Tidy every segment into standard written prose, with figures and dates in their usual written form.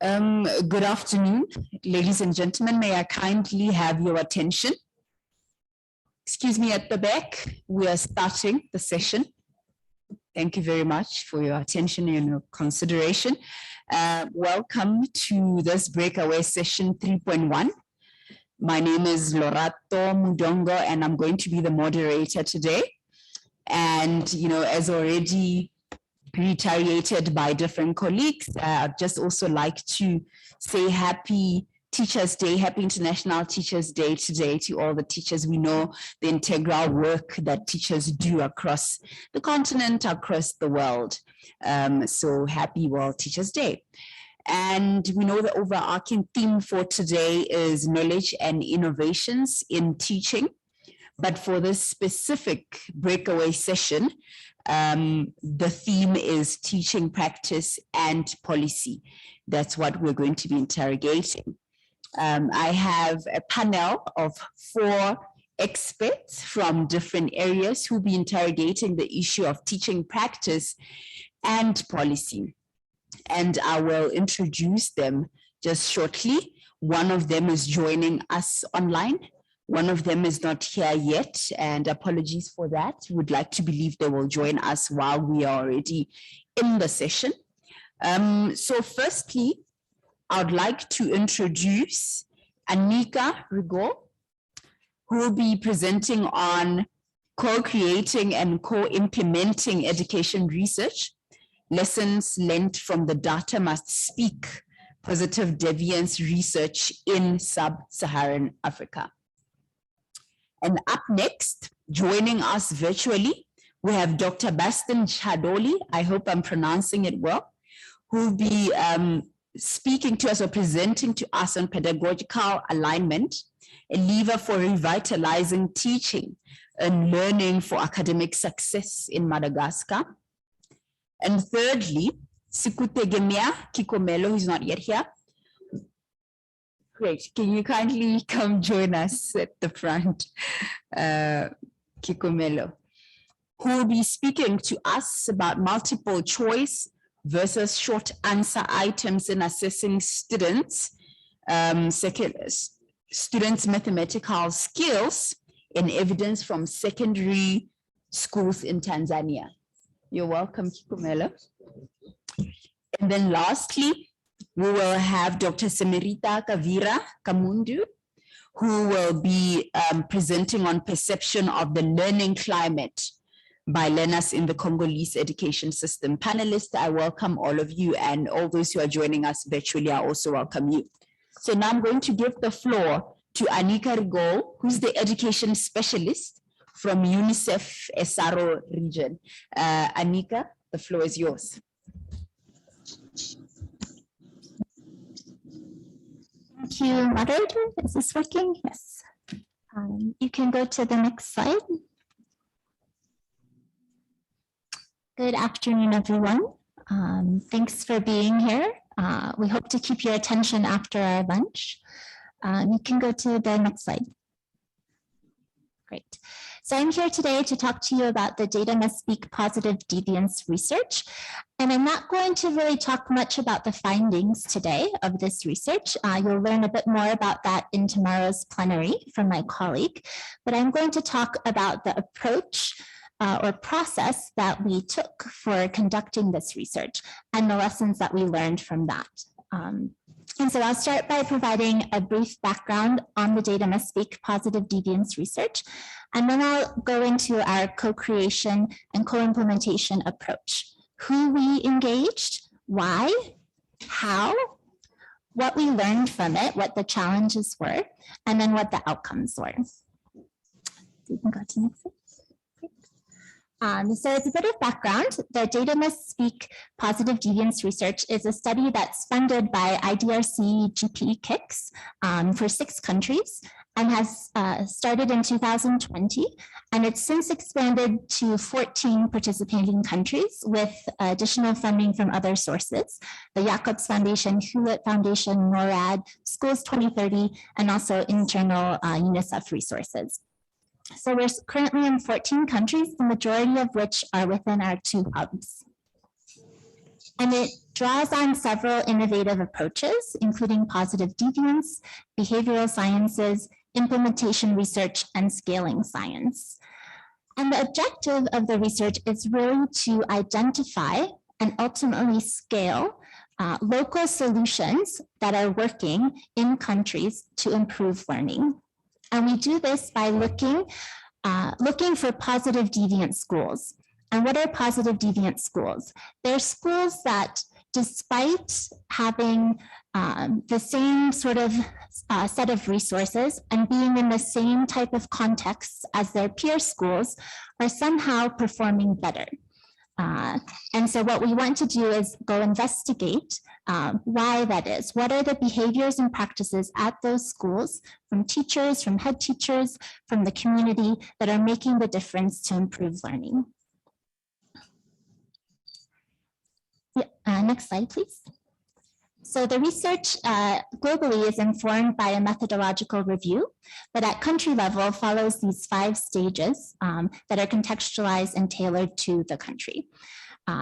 Good afternoon, ladies and gentlemen. May I kindly have your attention? Excuse me, at the back, we are starting the session. Thank you very much for your attention and your consideration. Welcome to this Breakaway Session 3.1. My name is Lorato Mudongo, and I'm going to be the moderator today. And, as already reiterated by different colleagues, I'd just also like to say happy Teachers' Day, happy International Teachers' Day today to all the teachers. We know the integral work that teachers do across the continent, across the world. So happy World Teachers' Day. And we know the overarching theme for today is knowledge and innovations in teaching. But for this specific breakaway session, the theme is teaching practice and policy. That's what we're going to be interrogating. I have a panel of 4 experts from different areas who'll be interrogating the issue of teaching practice and policy. And I will introduce them just shortly. One of them is joining us online. One of them is not here yet, and apologies for that. Would like to believe they will join us while we are already in the session. So firstly, I'd like to introduce Anika Rigol, who will be presenting on co-creating and co-implementing education research. Lessons learned from the data must speak positive deviance research in sub-Saharan Africa. And up next, joining us virtually, we have Dr. Bastin Chadoli, I hope I'm pronouncing it well, who will be speaking to us or presenting to us on pedagogical alignment, a lever for revitalizing teaching and learning for academic success in Madagascar. And thirdly, Sikutegemia Kikomelo, who's not yet here. Great, can you kindly come join us at the front, Kikomelo, who will be speaking to us about multiple choice versus short answer items in assessing students' mathematical skills in evidence from secondary schools in Tanzania. You're welcome, Kikomelo. And then lastly, we will have Dr. Semerita Kavira Kamundu, who will be presenting on perception of the learning climate by learners in the Congolese education system. Panelists, I welcome all of you, and all those who are joining us virtually, I also welcome you. So now I'm going to give the floor to Anika Rigol, who's the education specialist from UNICEF SRO region. Anika, the floor is yours. Thank you, moderator. Is this working? Yes. You can go to the next slide. Good afternoon, everyone. Thanks for being here. We hope to keep your attention after our lunch. You can go to the next slide. Great. So I'm here today to talk to you about the Data Must Speak Positive Deviance research. And I'm not going to really talk much about the findings today of this research. You'll learn a bit more about that in tomorrow's plenary from my colleague. But I'm going to talk about the approach or process that we took for conducting this research and the lessons that we learned from that. And so I'll start by providing a brief background on the Data Must Speak Positive Deviance research, and then I'll go into our co-creation and co-implementation approach. Who we engaged, why, how, what we learned from it, what the challenges were, and then what the outcomes were. You can go to the next slide. So as a bit of background, the Data Must Speak Positive Deviance research is a study that's funded by IDRC GPE KICS for 6 countries and has started in 2020. And it's since expanded to 14 participating countries with additional funding from other sources, the Jacobs Foundation, Hewlett Foundation, NORAD, Schools 2030, and also internal UNICEF resources. So we're currently in 14 countries, the majority of which are within our 2 hubs. And it draws on several innovative approaches, including positive deviance, behavioral sciences, implementation research, and scaling science. And the objective of the research is really to identify and ultimately scale local solutions that are working in countries to improve learning. And we do this by looking for positive deviant schools. And what are positive deviant schools? They're schools that, despite having the same sort of set of resources and being in the same type of context as their peer schools, are somehow performing better. And so what we want to do is go investigate why that is. What are the behaviors and practices at those schools, from teachers, from head teachers, from the community, that are making the difference to improve learning? Next slide, please. So the research globally is informed by a methodological review, but at country level follows these 5 stages that are contextualized and tailored to the country.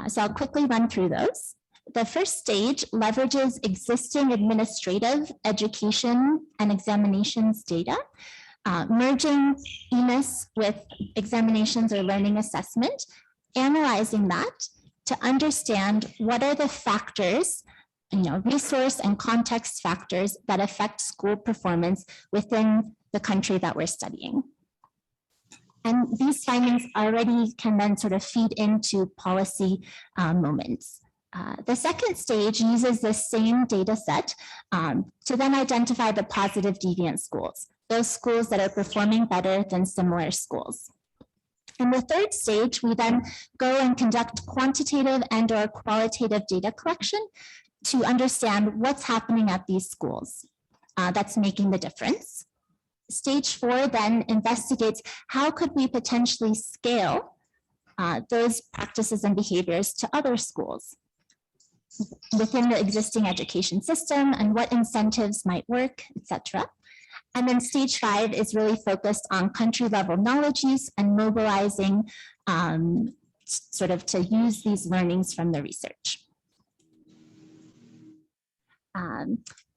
So I'll quickly run through those. The first stage leverages existing administrative, education, and examinations data, merging EMIS with examinations or learning assessment, analyzing that to understand what are the factors, resource and context factors that affect school performance within the country that we're studying. And these findings already can then sort of feed into policy moments. The second stage uses the same data set to then identify the positive deviant schools, those schools that are performing better than similar schools. In the third stage, we then go and conduct quantitative and/or qualitative data collection to understand what's happening at these schools that's making the difference. Stage 4 then investigates how could we potentially scale those practices and behaviors to other schools within the existing education system, and what incentives might work, etc. And then stage 5 is really focused on country level knowledge use and mobilizing sort of to use these learnings from the research.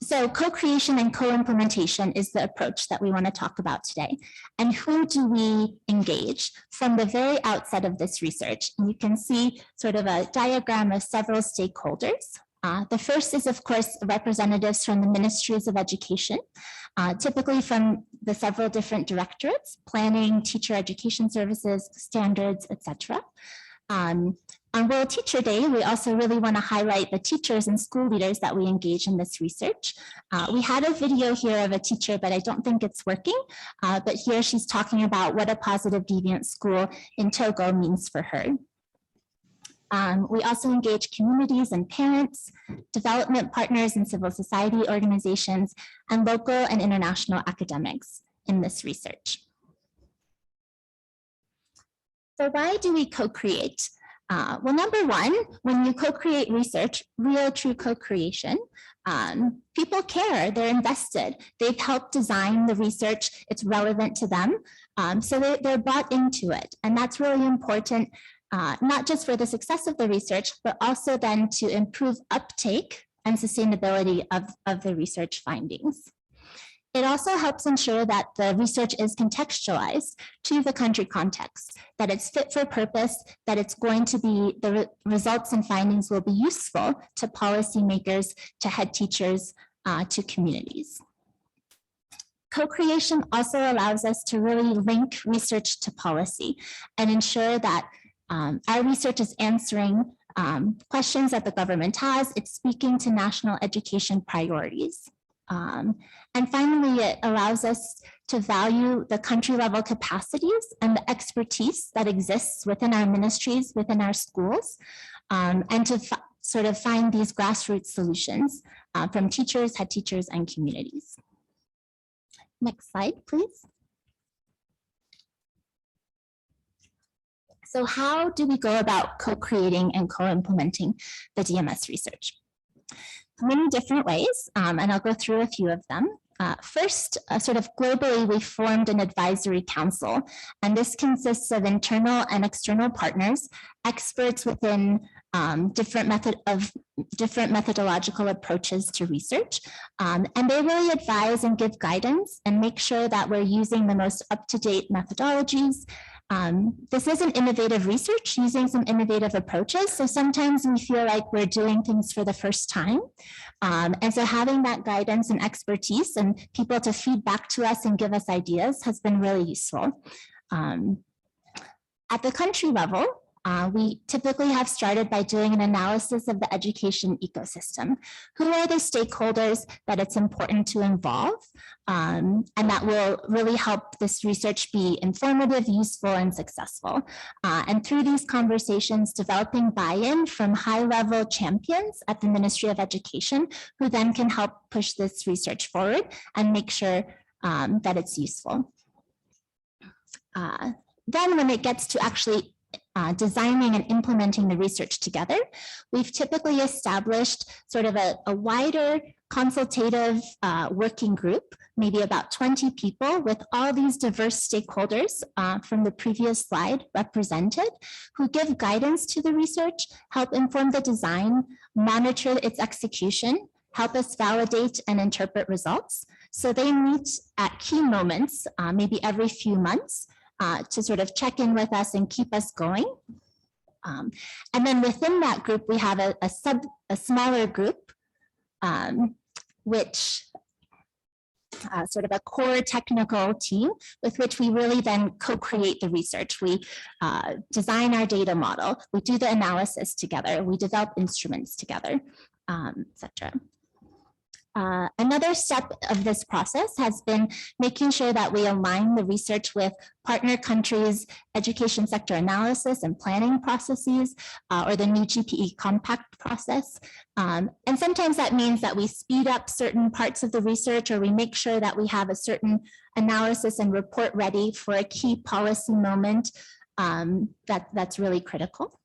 So co-creation and co-implementation is the approach that we want to talk about today. And who do we engage from the very outset of this research? And you can see sort of a diagram of several stakeholders. The first is, of course, representatives from the ministries of education, typically from the several different directorates: planning, teacher education services, standards, etc. On World Teacher Day, we also really want to highlight the teachers and school leaders that we engage in this research. We had a video here of a teacher, but I don't think it's working. But here she's talking about what a positive deviant school in Togo means for her. We also engage communities and parents, development partners and civil society organizations, and local and international academics in this research. So why do we co-create? Well, number one, when you co-create research, real true co-creation, people care, they're invested. They've helped design the research, it's relevant to them. So they're bought into it. And that's really important, not just for the success of the research, but also then to improve uptake and sustainability of the research findings. It also helps ensure that the research is contextualized to the country context, that it's fit for purpose, that it's going to be, the results and findings will be useful to policymakers, to head teachers, to communities. Co-creation also allows us to really link research to policy and ensure that our research is answering questions that the government has, it's speaking to national education priorities. And finally, it allows us to value the country level capacities and the expertise that exists within our ministries, within our schools, and to sort of find these grassroots solutions from teachers, head teachers, and communities. Next slide, please. So how do we go about co-creating and co-implementing the DMS research? Many different ways, and I'll go through a few of them. First, sort of globally, we formed an advisory council, and this consists of internal and external partners, experts within different methodological approaches to research, and they really advise and give guidance and make sure that we're using the most up-to-date methodologies. This isn't innovative research using some innovative approaches. So sometimes we feel like we're doing things for the first time. And so having that guidance and expertise and people to feed back to us and give us ideas has been really useful. At the country level, we typically have started by doing an analysis of the education ecosystem. Who are the stakeholders that it's important to involve? And that will really help this research be informative, useful, and successful. And through these conversations, developing buy-in from high-level champions at the Ministry of Education, who then can help push this research forward and make sure that it's useful. Then when it gets to actually designing and implementing the research together, we've typically established sort of a wider consultative working group, maybe about 20 people with all these diverse stakeholders from the previous slide represented, who give guidance to the research, help inform the design, monitor its execution, help us validate and interpret results. So they meet at key moments, maybe every few months, to sort of check in with us and keep us going. And then within that group, we have a smaller group, which sort of a core technical team with which we really then co-create the research. We design our data model, we do the analysis together, we develop instruments together, etc. Another step of this process has been making sure that we align the research with partner countries' education sector analysis and planning processes, or the new GPE compact process. And sometimes that means that we speed up certain parts of the research, or we make sure that we have a certain analysis and report ready for a key policy moment that's really critical.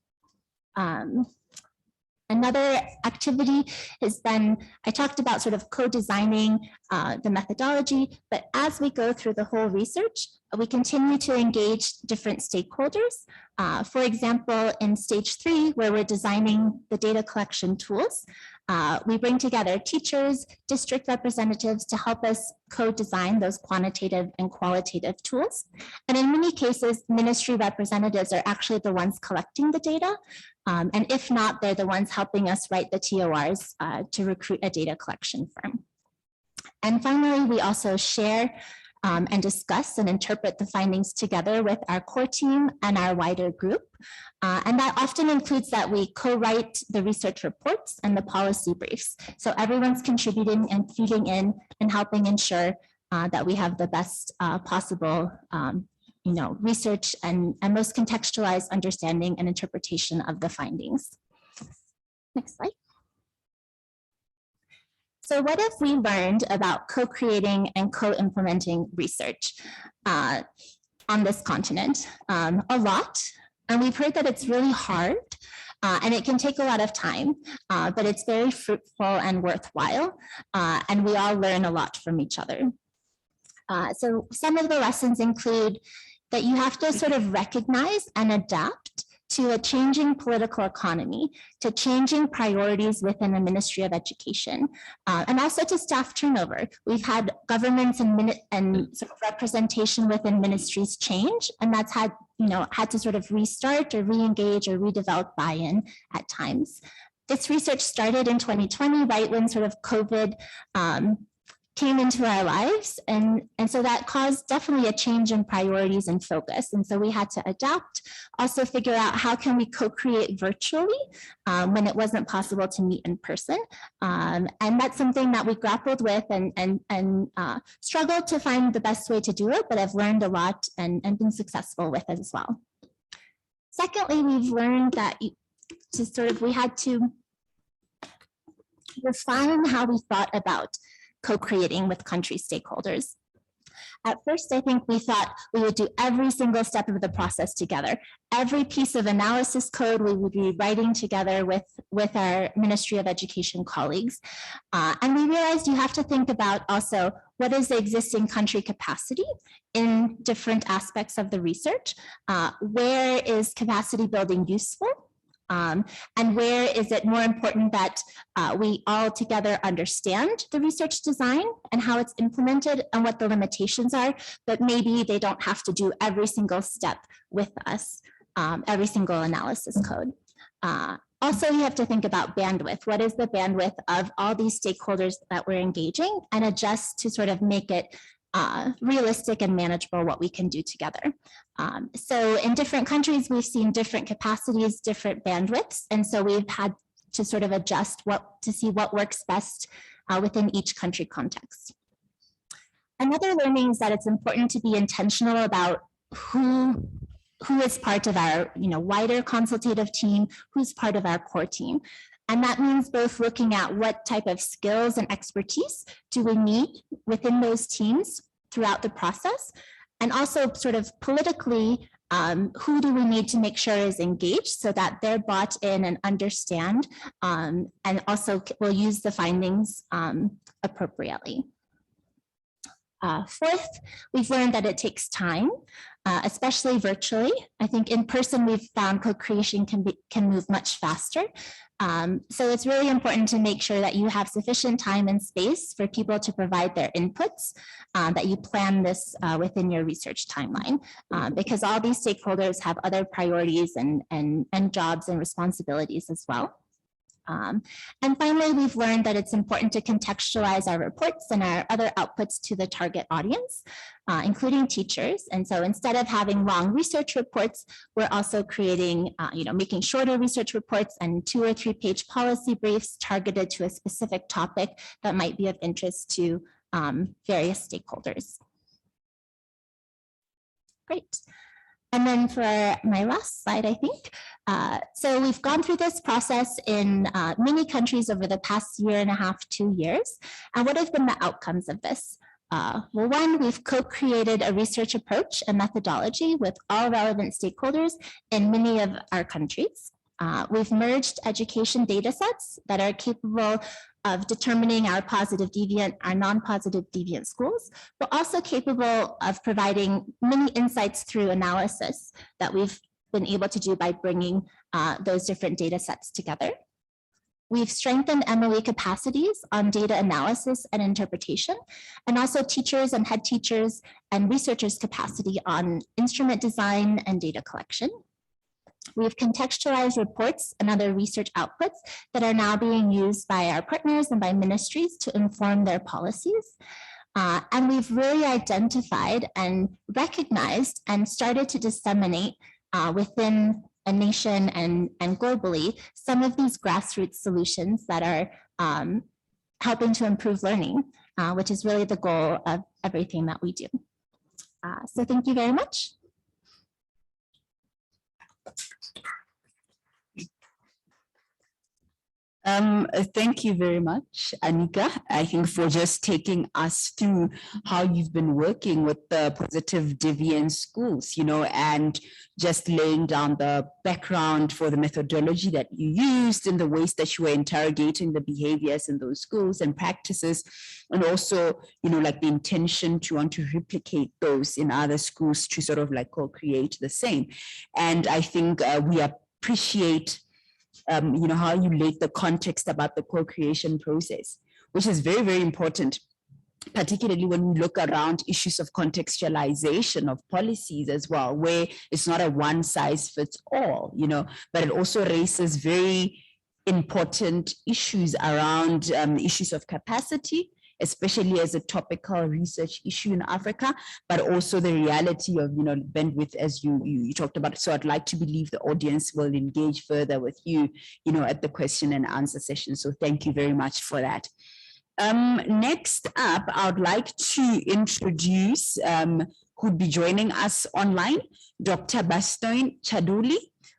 Another activity has been, I talked about sort of co-designing the methodology, but as we go through the whole research, we continue to engage different stakeholders. For example, in stage 3, where we're designing the data collection tools, we bring together teachers, district representatives to help us co-design those quantitative and qualitative tools. And in many cases, ministry representatives are actually the ones collecting the data. And if not, they're the ones helping us write the TORs to recruit a data collection firm. And finally, we also share and discuss and interpret the findings together with our core team and our wider group. And that often includes that we co-write the research reports and the policy briefs. So everyone's contributing and feeding in and helping ensure that we have the best possible research and most contextualized understanding and interpretation of the findings. Next slide. So what have we learned about co-creating and co-implementing research on this continent? A lot, and we've heard that it's really hard and it can take a lot of time, but it's very fruitful and worthwhile, and we all learn a lot from each other. So some of the lessons include that you have to sort of recognize and adapt to a changing political economy, to changing priorities within the Ministry of Education, and also to staff turnover. We've had governments and sort of representation within ministries change, and that's had to sort of restart or re-engage or redevelop buy-in at times. This research started in 2020, right when sort of COVID came into our lives. And so that caused definitely a change in priorities and focus. And so we had to adapt, also figure out how can we co-create virtually when it wasn't possible to meet in person. And that's something that we grappled with and struggled to find the best way to do it, but I've learned a lot and been successful with it as well. Secondly, we've learned that we had to refine how we thought about co-creating with country stakeholders. At first, I think we thought we would do every single step of the process together. Every piece of analysis code we would be writing together with our Ministry of Education colleagues. And we realized you have to think about also what is the existing country capacity in different aspects of the research? Where is capacity building useful? And where is it more important that we all together understand the research design and how it's implemented and what the limitations are, but maybe they don't have to do every single step with us, every single analysis code. Also, you have to think about bandwidth. What is the bandwidth of all these stakeholders that we're engaging, and adjust to sort of make it realistic and manageable what we can do together. So in different countries, we've seen different capacities, different bandwidths. And so we've had to sort of adjust to see what works best within each country context. Another learning is that it's important to be intentional about who is part of our wider consultative team, who's part of our core team. And that means both looking at what type of skills and expertise do we need within those teams throughout the process, and also sort of politically, who do we need to make sure is engaged so that they're bought in and understand, and also will use the findings appropriately. Fourth, we've learned that it takes time, especially virtually. I think in person, we've found co-creation can move much faster. So it's really important to make sure that you have sufficient time and space for people to provide their inputs, that you plan this within your research timeline, because all these stakeholders have other priorities and jobs and responsibilities as well. And finally, we've learned that it's important to contextualize our reports and our other outputs to the target audience, including teachers. And so instead of having long research reports, we're also creating, making shorter research reports and 2 or 3 page policy briefs targeted to a specific topic that might be of interest to various stakeholders. Great. And then for my last slide, I think, so we've gone through this process in many countries over the past 1.5 to 2 years. And what have been the outcomes of this? Well, one, we've co-created a research approach and methodology with all relevant stakeholders in many of our countries. We've merged education data sets that are capable of determining our positive deviant, our non-positive deviant schools, but also capable of providing many insights through analysis that we've been able to do by bringing those different data sets together. We've strengthened MOE capacities on data analysis and interpretation, and also teachers and head teachers and researchers' capacity on instrument design and data collection. We've contextualized reports and other research outputs that are now being used by our partners and by ministries to inform their policies. And we've really identified and recognized and started to disseminate within a nation and globally some of these grassroots solutions that are helping to improve learning, which is really the goal of everything that we do. So thank you very much. Thank you very much, Anika, I think, for just taking us through how you've been working with the positive deviant schools, and just laying down the background for the methodology that you used and the ways that you were interrogating the behaviors in those schools and practices, and also, like the intention to want to replicate those in other schools to sort of like co-create the same. And I think we appreciate how you laid the context about the co-creation process, which is very, very important, particularly when we look around issues of contextualization of policies as well, where it's not a one size fits all, but it also raises very important issues around issues of capacity, especially as a topical research issue in Africa, but also the reality of, bandwidth, as you talked about. So I'd like to believe the audience will engage further with you, at the question and answer session. So thank you very much for that. Next up, I would like to introduce who'd be joining us online, Dr. Bastoin Chaduli,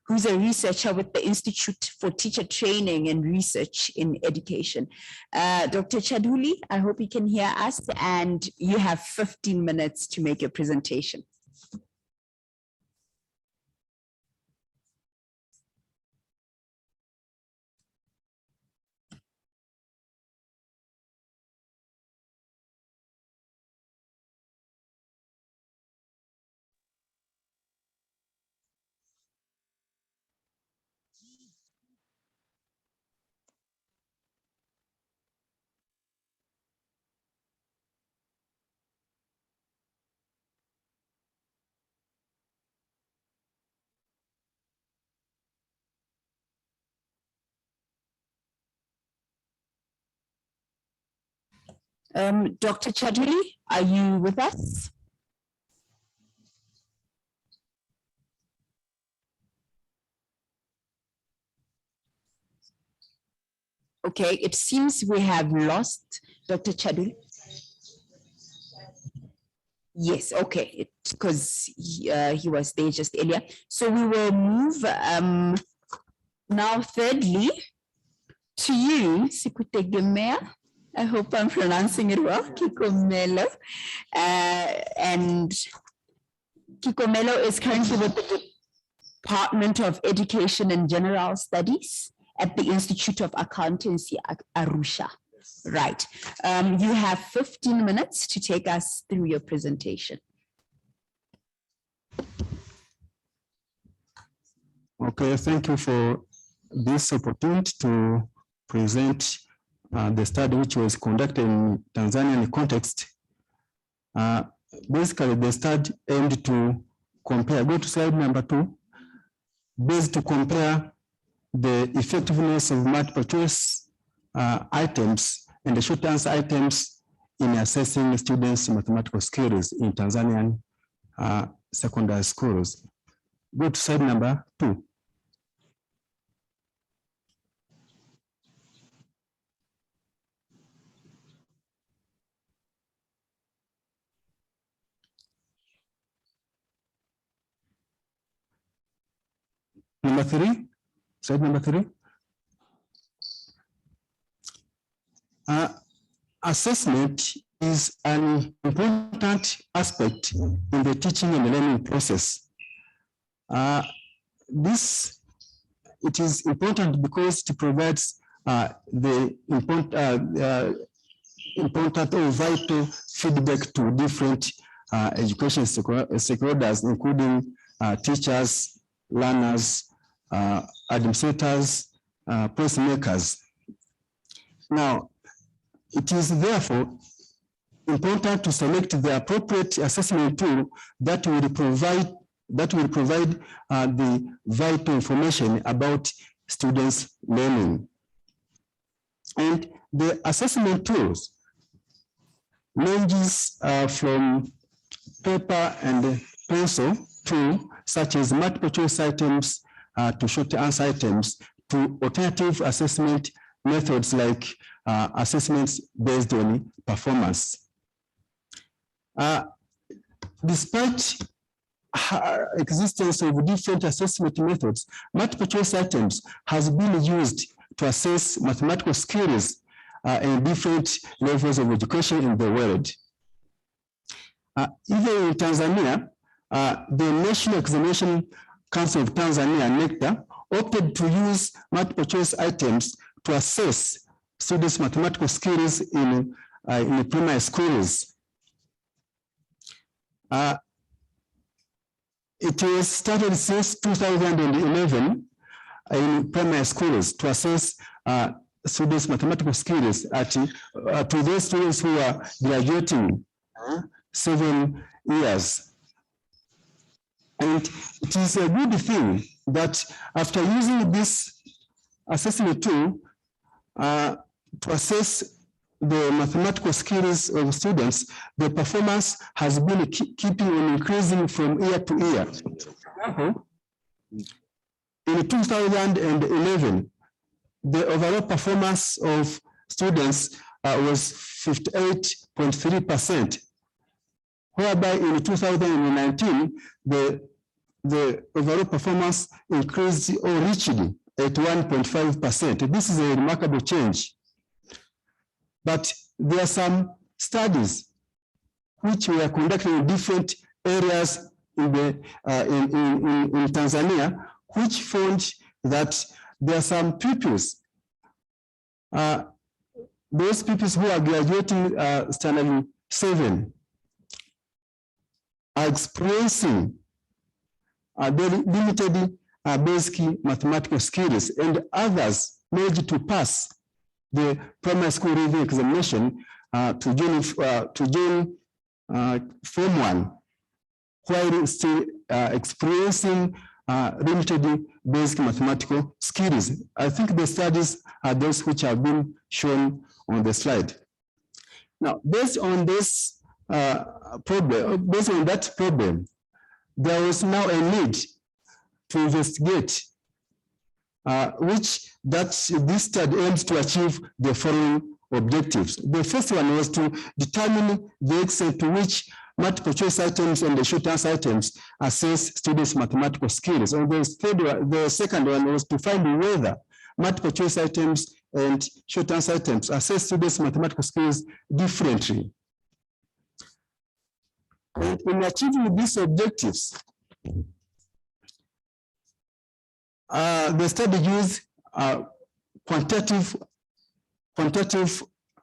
who's a researcher with the Institute for Teacher Training and Research in Education. Dr. Chaduli, I hope you can hear us, and you have 15 minutes to make your presentation. Dr. Chaduli, are you with us? Okay, it seems we have lost Dr. Chaduli. Yes, okay, because he was there just earlier. So we will move now thirdly to you, Sikutegemea. I hope I'm pronouncing it well, Kikomelo. And Kikomelo is currently with the Department of Education and General Studies at the Institute of Accountancy, Arusha. Right. You have 15 minutes to take us through your presentation. Okay, thank you for this opportunity to present the study which was conducted in Tanzanian context. Basically, the study aimed to compare, go to slide number 2, based to compare the effectiveness of multiple choice items and the short answer items in assessing students' mathematical skills in Tanzanian secondary schools. Go to slide number 2. Number 3, slide number 3. Assessment is an important aspect in the teaching and learning process. It is important because it provides the important or vital feedback to different education stakeholders, including teachers, learners, administrators, policymakers. Now, it is therefore important to select the appropriate assessment tool that will provide the vital information about students' learning. And the assessment tools ranges from paper and pencil to such as multiple choice items to short answer items to alternative assessment methods like assessments based on performance. Despite existence of different assessment methods, multiple choice items has been used to assess mathematical skills in different levels of education in the world. Even in Tanzania, the National Examination Council of Tanzania, NECTA, opted to use multiple choice items to assess students' mathematical skills in primary schools. It was started since 2011 in primary schools to assess students' mathematical skills to those students who are graduating 7 years. And it is a good thing that after using this assessment tool to assess the mathematical skills of students, the performance has been keeping on increasing from year to year. In 2011, the overall performance of students was 58.3%, whereby in 2019, the the overall performance increased or reached at 1.5%. This is a remarkable change. But there are some studies which were conducted in different areas in Tanzania, which found that there are some pupils, those pupils who are graduating standard 7 are experiencing very limited basic mathematical skills, and others managed to pass the primary school reading examination to join Form 1, while still experiencing limited basic mathematical skills. I think the studies are those which have been shown on the slide. Now, based on this based on that problem, there was now a need to investigate this study aims to achieve the following objectives. The first one was to determine the extent to which multiple choice items and the short answer items assess students' mathematical skills. And the second one was to find whether multiple choice items and short answer items assess students' mathematical skills differently. And in achieving these objectives, the study used a quantitative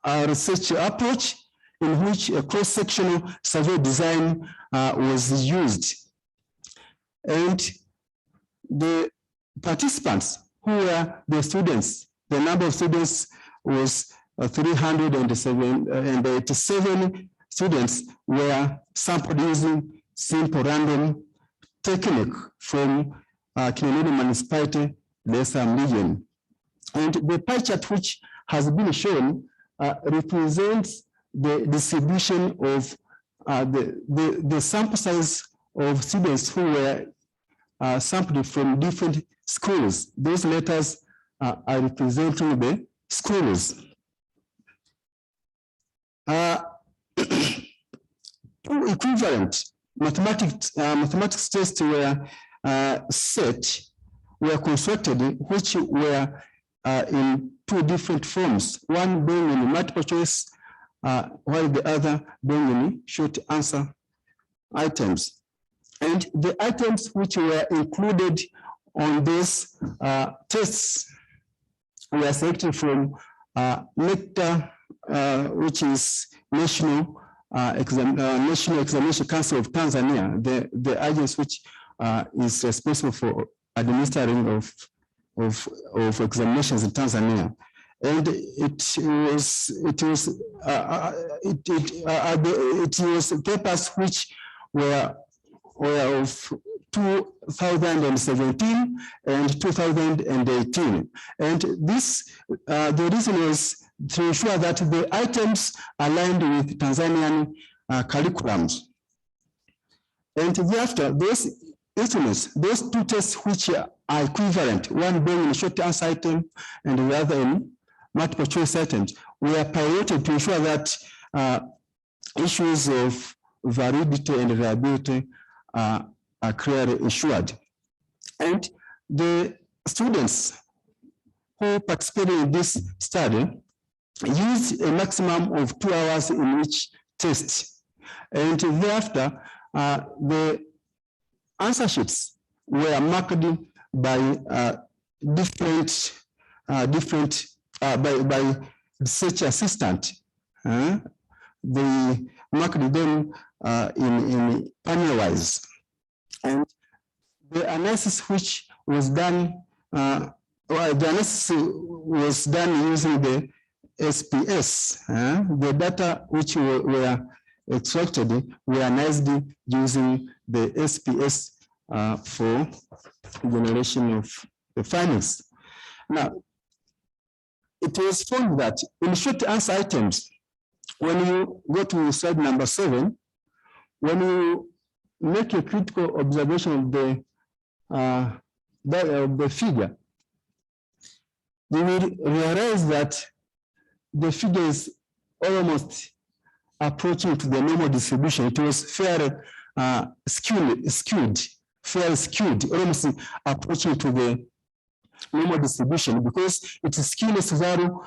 research approach in which a cross-sectional survey design was used. And the participants who were the students, the number of students was 387 students were sampled using simple random technique from Kinondoni municipality, Lesser region. And the pie chart which has been shown represents the distribution of the sample size of students who were sampled from different schools. Those letters are representing the schools. Two equivalent mathematics tests were constructed, which were in two different forms, one being in multiple choice, while the other being in short answer items. And the items which were included on these tests were selected from NECTA, which is National Examination Council of Tanzania, the agency which is responsible for administering of examinations in Tanzania. And it was papers which were of 2017 and 2018. And this, the reason was to ensure that the items aligned with Tanzanian curriculums. And thereafter, those instruments, those two tests which are equivalent, one being a short answer item and the other in multiple choice items, were piloted to ensure that issues of validity and reliability are clearly ensured. And the students who participated in this study used a maximum of 2 hours in each test. And thereafter, the answer sheets were marked by by research assistant. They marked them in panel-wise. And the analysis which was done, the analysis was done using the SPS. The data which were extracted were analyzed using the SPS for generation of the findings. Now, it was found that in short answer items, when you go to slide number 7, when you make a critical observation of the figure, you will realize that the figure is almost approaching to the normal distribution. It was fairly skewed fairly skewed, almost approaching to the normal distribution, because its skewness value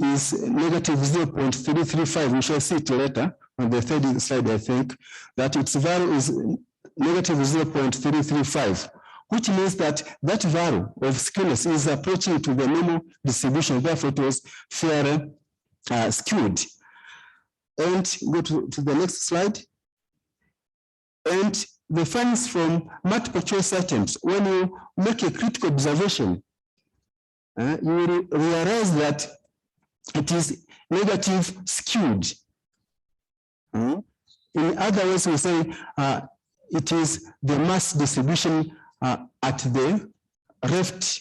is negative 0.335. We shall see it later on the third slide, I think, that its value is negative 0.335, which means that that value of skewness is approaching to the normal distribution. Therefore, it was fairly skewed. And go to the next slide. And the findings from multiple choice items, when you make a critical observation, you will realize that it is negative skewed. In other words, we say it is the mass distribution at the left.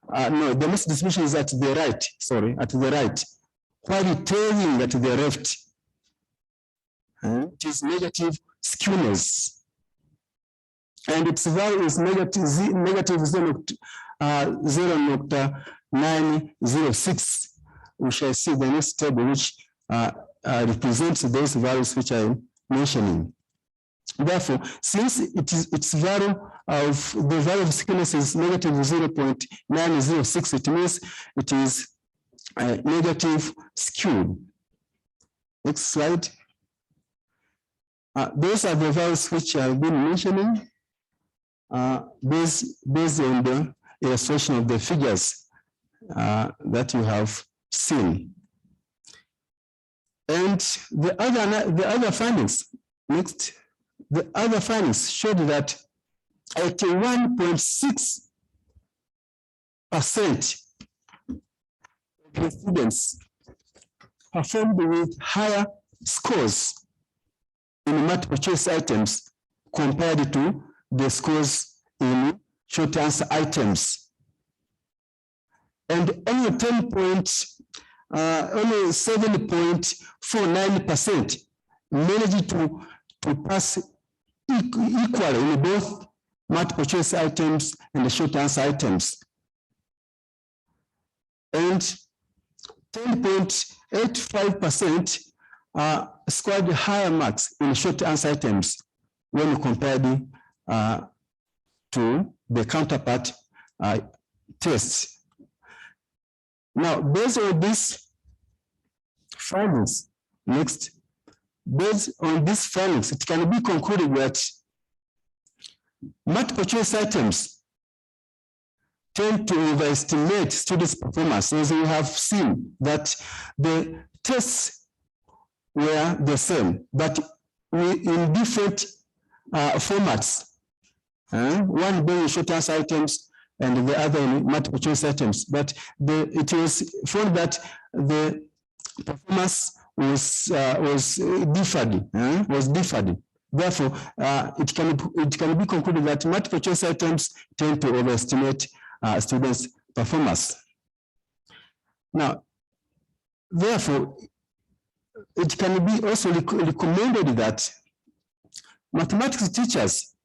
No, the mass distribution is at the right, sorry, at the right, while it trailing at the left. It is negative skewness. And its value is negative 0.906. We shall see the next table, which represents those values which I'm mentioning. Therefore, since its value of the value of skewness is negative 0.906, it means it is negative skewed. Next slide. Those are the values which I've been mentioning based on the illustration of the figures that you have seen. And the other findings, next, the other findings showed that 81.6% of the students performed with higher scores in multiple choice items compared to the scores in short answer items. And only 7.49% managed to pass equally in both multiple choice items and the short answer items. And 10.85% scored higher marks in short answer items when compared to the counterpart tests. Now, based on these findings, next, based on these findings, it can be concluded that multiple choice items tend to overestimate students' performance, as we have seen that the tests were the same, but in different formats. One being short answer items and the other in multiple choice items. But it was found that the performance was differed. Therefore, it can be concluded that multiple choice items tend to overestimate students' performance. Now, therefore, it can be also recommended that mathematics teachers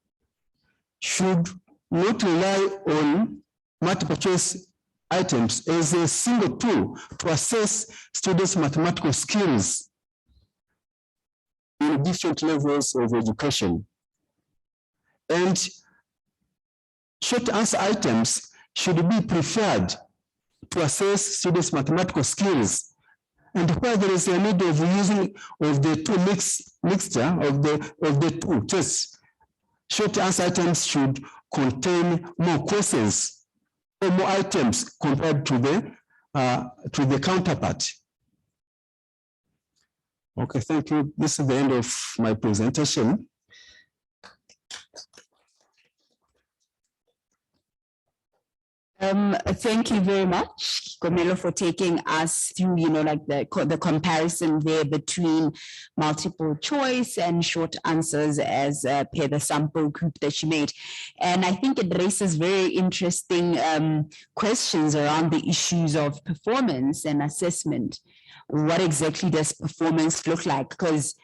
should not rely on multiple choice items as a single tool to assess students' mathematical skills in different levels of education. And short answer items should be preferred to assess students' mathematical skills. And where there is a need of using of the two mixture of the two tests, short answer items should contain more questions or more items compared to the counterpart. Okay, thank you. This is the end of my presentation. Thank you very much, Komelo, for taking us through, like the comparison there between multiple choice and short answers as per the sample group that you made. And I think it raises very interesting questions around the issues of performance and assessment. What exactly does performance look like? Because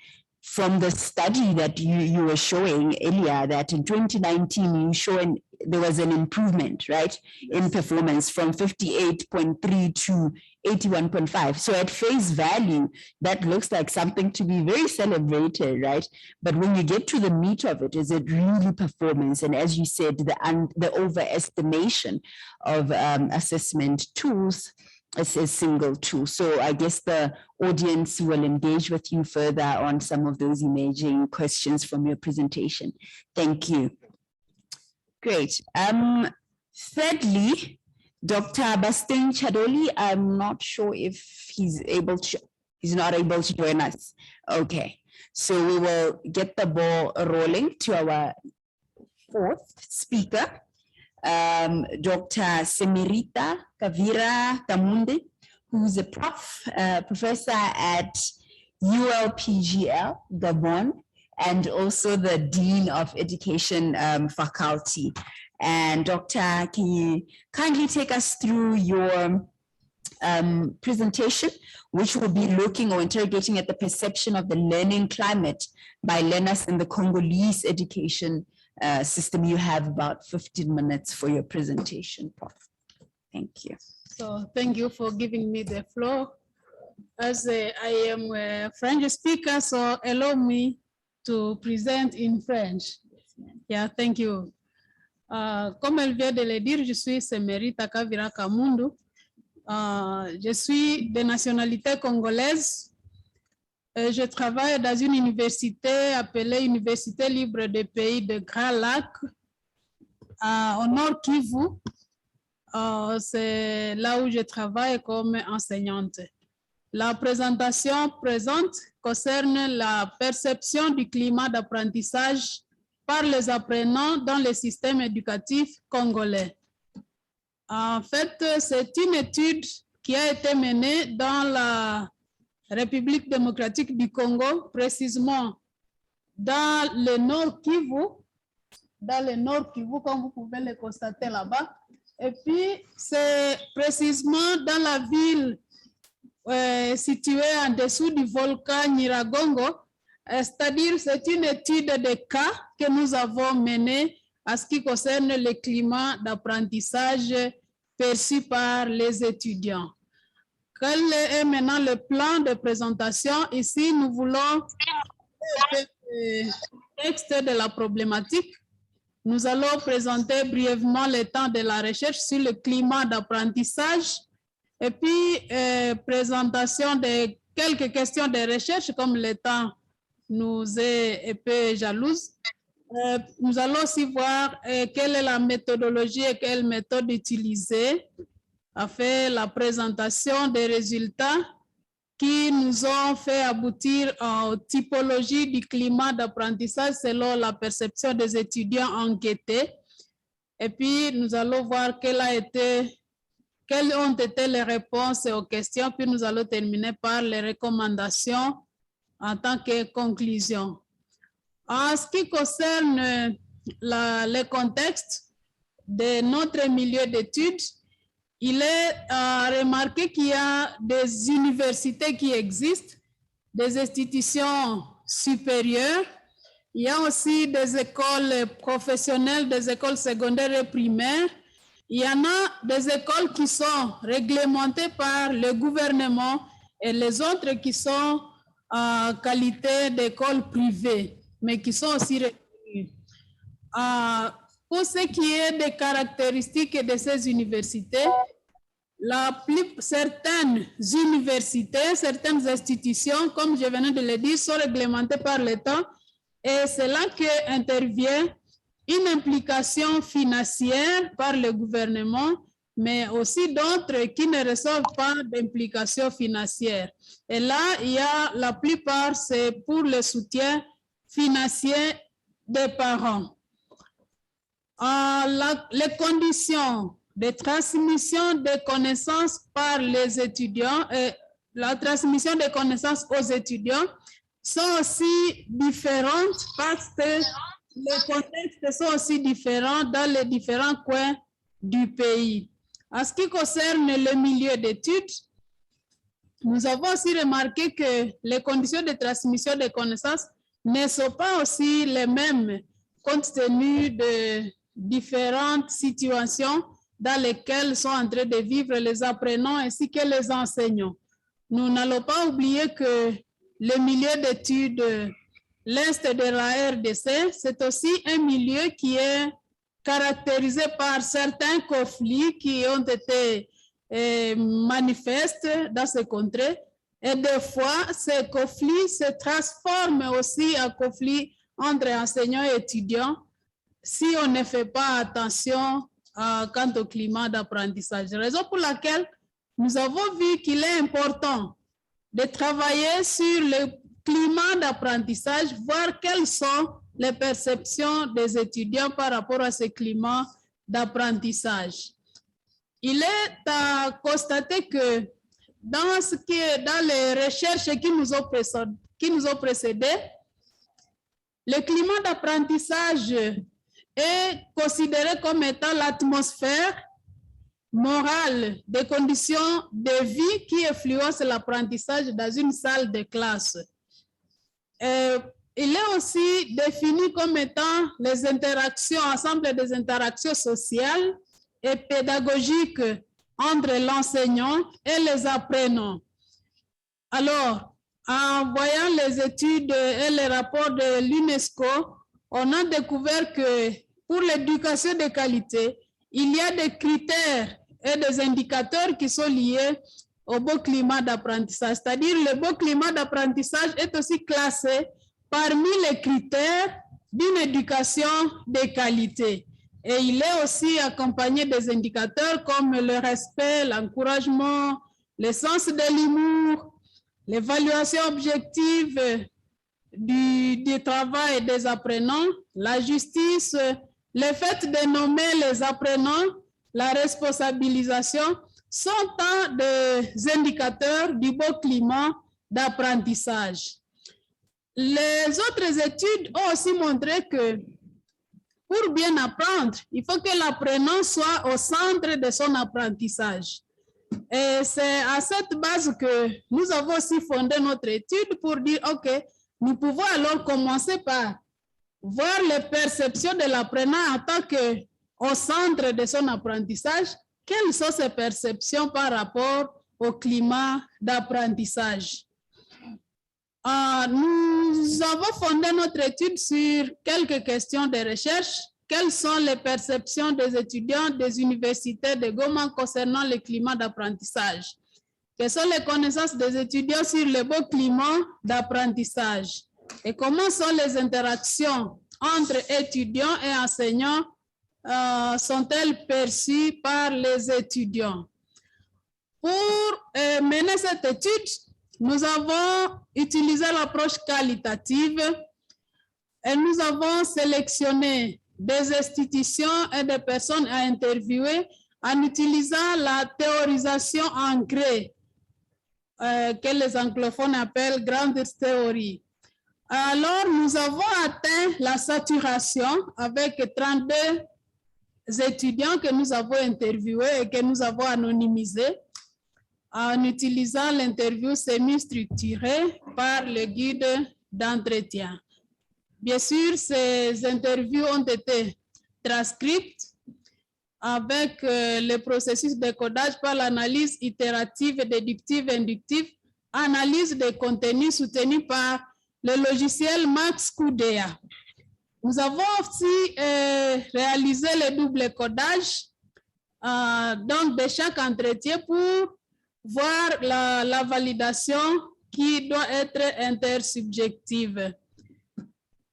from the study that you were showing earlier, that in 2019 you showing there was an improvement, right, in performance from 58.3 to 81.5. So at face value, that looks like something to be very celebrated, right? But when you get to the meat of it, is it really performance? And as you said, the overestimation of assessment tools is a single tool. So I guess the audience will engage with you further on some of those emerging questions from your presentation. Thank you. Great. Thirdly, Dr. Bastin Chadoli, I'm not sure if he's not able to join us. Okay, so we will get the ball rolling to our fourth speaker, Dr. Semerita Kavira Kamunde, who's a professor at ULPGL, Gabon, and also the Dean of Education faculty. And Doctor, can you kindly take us through your presentation, which will be looking or interrogating at the perception of the learning climate by learners in the Congolese education system. You have about 15 minutes for your presentation, Prof. Thank you. So thank you for giving me the floor. As I am a French speaker, so allow me to present in French. Yeah, thank you. Comme elle vient de le dire, je suis Semerita Kavira Kamundu. Je suis de nationalité congolaise. Je travaille dans une université appelée Université libre des pays de Grand Lac, au Nord Kivu. C'est là où je travaille comme enseignante. La présentation présente concerne la perception du climat d'apprentissage par les apprenants dans le système éducatif congolais. En fait, c'est une étude qui a été menée dans la République démocratique du Congo, précisément dans le Nord Kivu, comme vous pouvez le constater là-bas. Et puis, c'est précisément dans la ville située en dessous du volcan Nyiragongo, c'est-à-dire c'est une étude de cas que nous avons menée à ce qui concerne le climat d'apprentissage perçu par les étudiants. Quel est maintenant le plan de présentation? Ici, nous voulons le texte de la problématique. Nous allons présenter brièvement le temps de la recherche sur le climat d'apprentissage et puis présentation de quelques questions de recherche comme le temps nous est un peu jalouse. Nous allons aussi voir quelle est la méthodologie et quelle méthode utiliser à faire la présentation des résultats qui nous ont fait aboutir aux typologies du climat d'apprentissage selon la perception des étudiants enquêtés. Et puis, nous allons voir quelles ont été les réponses aux questions, puis nous allons terminer par les recommandations en tant que conclusion. En ce qui concerne le contexte de notre milieu d'études, il est remarqué qu'il y a des universités qui existent, des institutions supérieures. Il y a aussi des écoles professionnelles, des écoles secondaires et primaires. Il y en a des écoles qui sont réglementées par le gouvernement et les autres qui sont en qualité d'écoles privées, mais qui sont aussi reconnues. Pour ce qui est des caractéristiques de ces universités, certaines universités, certaines institutions, comme je venais de le dire, sont réglementées par l'État et c'est là qu'intervient une implication financière par le gouvernement, mais aussi d'autres qui ne reçoivent pas d'implication financière. Et là, il y a la plupart, c'est pour le soutien financier des parents. Les conditions de transmission des connaissances par les étudiants et la transmission des connaissances aux étudiants sont aussi différentes parce que les contextes sont aussi différents dans les différents coins du pays. En ce qui concerne le milieu d'études, nous avons aussi remarqué que les conditions de transmission des connaissances ne sont pas aussi les mêmes compte tenu de différentes situations dans lesquelles sont en train de vivre les apprenants ainsi que les enseignants. Nous n'allons pas oublier que le milieu d'études, l'Est de la RDC, c'est aussi un milieu qui est caractérisé par certains conflits qui ont été manifestes dans ces contrées. Et des fois, ces conflits se transforment aussi en conflits entre enseignants et étudiants si on ne fait pas attention quant au climat d'apprentissage. Raison pour laquelle nous avons vu qu'il est important de travailler sur le climat d'apprentissage, voir quelles sont les perceptions des étudiants par rapport à ce climat d'apprentissage. Il est à constater que dans les recherches qui nous ont précédées, le climat d'apprentissage est considéré comme étant l'atmosphère morale des conditions de vie qui influencent l'apprentissage dans une salle de classe. Il est aussi défini comme étant les interactions, ensemble des interactions sociales et pédagogiques entre l'enseignant et les apprenants. Alors, en voyant les études et les rapports de l'UNESCO, on a découvert que pour l'éducation de qualité, il y a des critères et des indicateurs qui sont liés au beau climat d'apprentissage. C'est-à-dire, le beau climat d'apprentissage est aussi classé parmi les critères d'une éducation de qualité. Et il est aussi accompagné des indicateurs comme le respect, l'encouragement, le sens de l'humour, l'évaluation objective du travail des apprenants, la justice, le fait de nommer les apprenants, la responsabilisation sont tant des indicateurs du beau climat d'apprentissage. Les autres études ont aussi montré que pour bien apprendre, il faut que l'apprenant soit au centre de son apprentissage. Et c'est à cette base que nous avons aussi fondé notre étude pour dire, OK, nous pouvons alors commencer par voir les perceptions de l'apprenant en tant qu'au centre de son apprentissage. Quelles sont ses perceptions par rapport au climat d'apprentissage? Nous avons fondé notre étude sur quelques questions de recherche. Quelles sont les perceptions des étudiants des universités de Goma concernant le climat d'apprentissage? Quelles sont les connaissances des étudiants sur le beau climat d'apprentissage? Et comment sont les interactions entre étudiants et enseignants sont-elles perçues par les étudiants? Pour mener cette étude, nous avons utilisé l'approche qualitative et nous avons sélectionné des institutions et des personnes à interviewer en utilisant la théorisation ancrée que les anglophones appellent Grand Theory. Alors, nous avons atteint la saturation avec 32 étudiants que nous avons interviewés et que nous avons anonymisés en utilisant l'interview semi-structurée par le guide d'entretien. Bien sûr, ces interviews ont été transcrites avec le processus de codage par l'analyse itérative, déductive, inductive, analyse des contenus soutenue par le logiciel Max QDA. Nous avons aussi réalisé le double codage donc de chaque entretien pour voir la validation qui doit être intersubjective.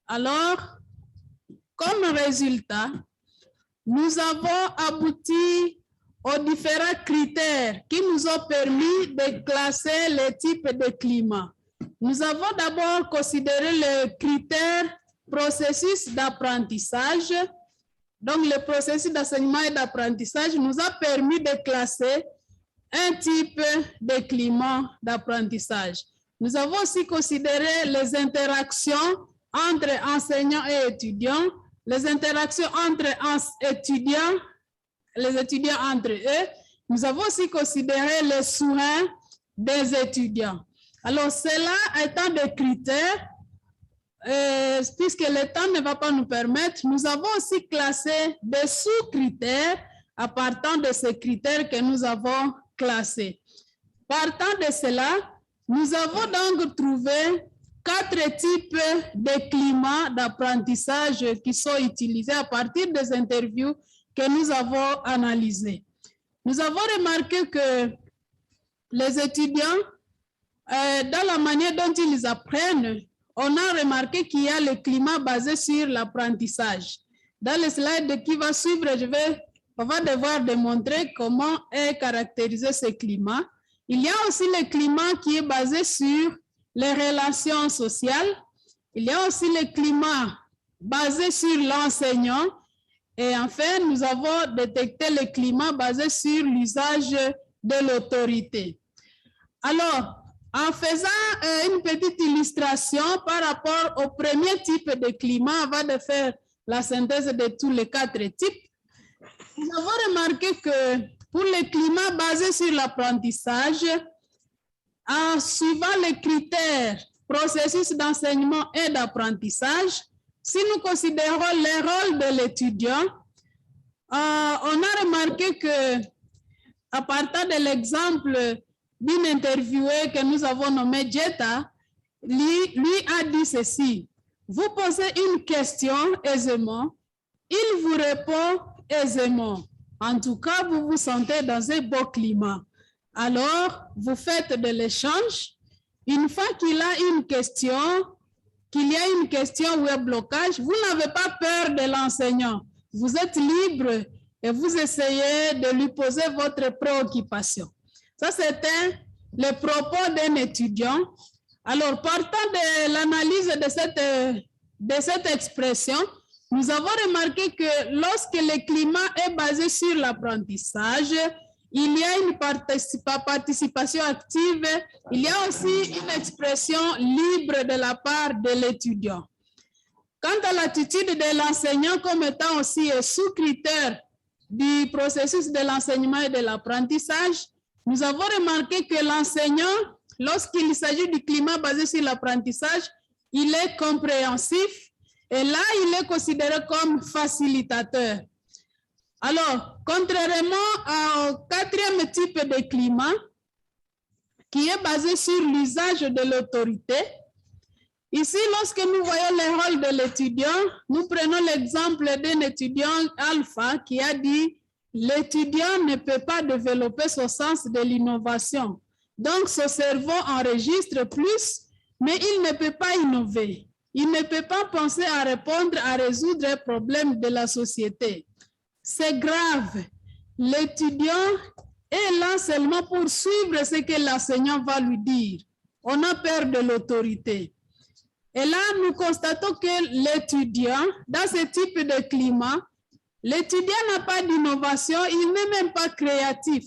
Alors, comme résultat, nous avons abouti aux différents critères qui nous ont permis de classer les types de climat. Nous avons d'abord considéré le critère processus d'apprentissage. Donc, le processus d'enseignement et d'apprentissage nous a permis de classer un type de climat d'apprentissage. Nous avons aussi considéré les interactions entre enseignants et étudiants, les interactions entre étudiants, les étudiants entre eux. Nous avons aussi considéré les soins des étudiants. Alors, cela étant des critères, puisque le temps ne va pas nous permettre, nous avons aussi classé des sous-critères à partir de ces critères que nous avons classés. Partant de cela, nous avons donc trouvé 4 types de climats d'apprentissage qui sont utilisés à partir des interviews que nous avons analysées. Nous avons remarqué que les étudiants, dans la manière dont ils apprennent, on a remarqué qu'il y a le climat basé sur l'apprentissage. Dans le slide qui va suivre, on va devoir démontrer comment est caractérisé ce climat. Il y a aussi le climat qui est basé sur les relations sociales. Il y a aussi le climat basé sur l'enseignant. Et enfin, nous avons détecté le climat basé sur l'usage de l'autorité. Alors, en faisant une petite illustration par rapport au premier type de climat, avant de faire la synthèse de tous les 4 types, nous avons remarqué que pour le climat basé sur l'apprentissage, en suivant les critères processus d'enseignement et d'apprentissage, si nous considérons le rôle de l'étudiant, on a remarqué que à partir de l'exemple d'une interviewée que nous avons nommée Jetta, lui a dit ceci: vous posez une question aisément, il vous répond aisément. En tout cas, vous vous sentez dans un beau climat. Alors, vous faites de l'échange. Une fois qu'il y a une question ou un blocage, vous n'avez pas peur de l'enseignant. Vous êtes libre et vous essayez de lui poser votre préoccupation. Ça, c'était le propos d'un étudiant. Alors, partant de l'analyse de cette expression, nous avons remarqué que lorsque le climat est basé sur l'apprentissage, il y a une participation active, il y a aussi une expression libre de la part de l'étudiant. Quant à l'attitude de l'enseignant comme étant aussi sous critère du processus de l'enseignement et de l'apprentissage, nous avons remarqué que l'enseignant, lorsqu'il s'agit du climat basé sur l'apprentissage, il est compréhensif et là, il est considéré comme facilitateur. Alors, contrairement au 4e type de climat, qui est basé sur l'usage de l'autorité, ici, lorsque nous voyons le rôle de l'étudiant, nous prenons l'exemple d'un étudiant alpha qui a dit « L'étudiant ne peut pas développer son sens de l'innovation. Donc, son cerveau enregistre plus, mais il ne peut pas innover. Il ne peut pas penser à répondre, à résoudre les problèmes de la société. C'est grave. L'étudiant est là seulement pour suivre ce que l'enseignant va lui dire. On a peur de l'autorité. Et là, nous constatons que l'étudiant, dans ce type de climat, l'étudiant n'a pas d'innovation, il n'est même pas créatif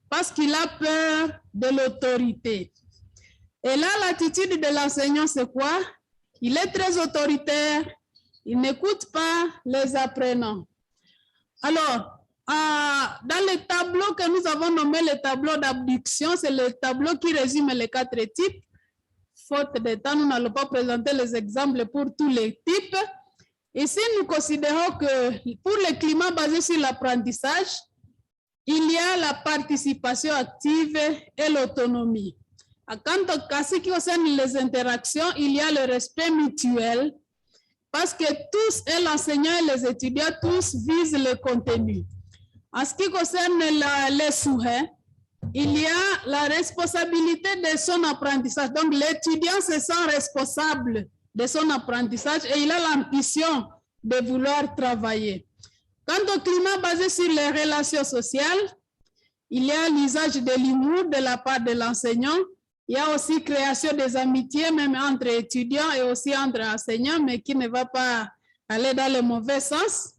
parce qu'il a peur de l'autorité. Et là, l'attitude de l'enseignant, c'est quoi? Il est très autoritaire, il n'écoute pas les apprenants. Alors, dans le tableau que nous avons nommé le tableau d'abduction, c'est le tableau qui résume les 4 types. Faute de temps, nous n'allons pas présenter les exemples pour tous les types. Ici, nous considérons que pour le climat basé sur l'apprentissage, il y a la participation active et l'autonomie. Quant à ce qui concerne les interactions, il y a le respect mutuel parce que tous, et l'enseignant et les étudiants, tous visent le contenu. En ce qui concerne les souhaits, il y a la responsabilité de son apprentissage. Donc, l'étudiant se sent responsable de son apprentissage et il a l'ambition de vouloir travailler. Quant au climat basé sur les relations sociales, il y a l'usage de l'humour de la part de l'enseignant. Il y a aussi création des amitiés, même entre étudiants et aussi entre enseignants, mais qui ne va pas aller dans le mauvais sens.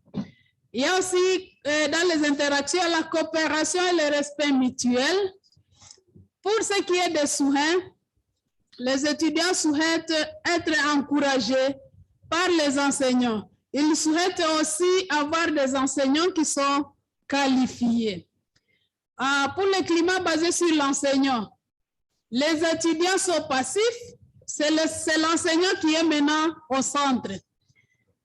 Il y a aussi dans les interactions la coopération et le respect mutuel. Pour ce qui est des souhaits, les étudiants souhaitent être encouragés par les enseignants. Ils souhaitent aussi avoir des enseignants qui sont qualifiés. Pour le climat basé sur l'enseignant, les étudiants sont passifs, c'est l'enseignant qui est maintenant au centre.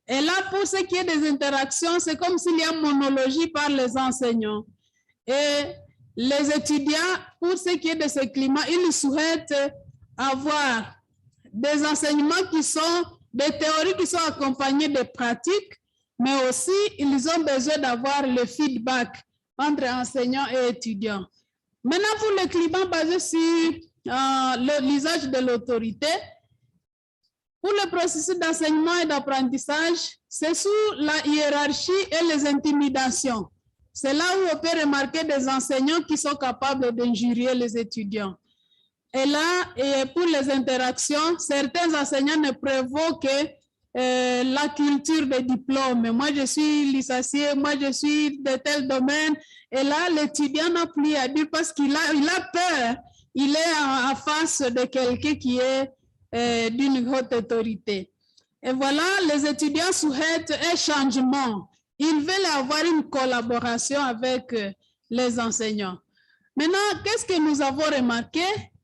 Et là, pour ce qui est des interactions, c'est comme s'il y a monologie par les enseignants. Et les étudiants, pour ce qui est de ce climat, ils souhaitent avoir des enseignements qui sont, des théories qui sont accompagnées de pratiques, mais aussi ils ont besoin d'avoir le feedback entre enseignants et étudiants. Maintenant, pour le climat basé sur l'usage de l'autorité, pour le processus d'enseignement et d'apprentissage, c'est sous la hiérarchie et les intimidations. C'est là où on peut remarquer des enseignants qui sont capables d'injurier les étudiants. Et là, et pour les interactions, certains enseignants ne prévoient que la culture des diplômes. Moi, je suis licencié, moi, je suis de tel domaine. Et là, l'étudiant n'a plus à dire parce qu'il a peur. Il est en face de quelqu'un qui est d'une haute autorité. Et voilà, les étudiants souhaitent un changement. Ils veulent avoir une collaboration avec les enseignants. Maintenant, qu'est-ce que nous avons remarqué?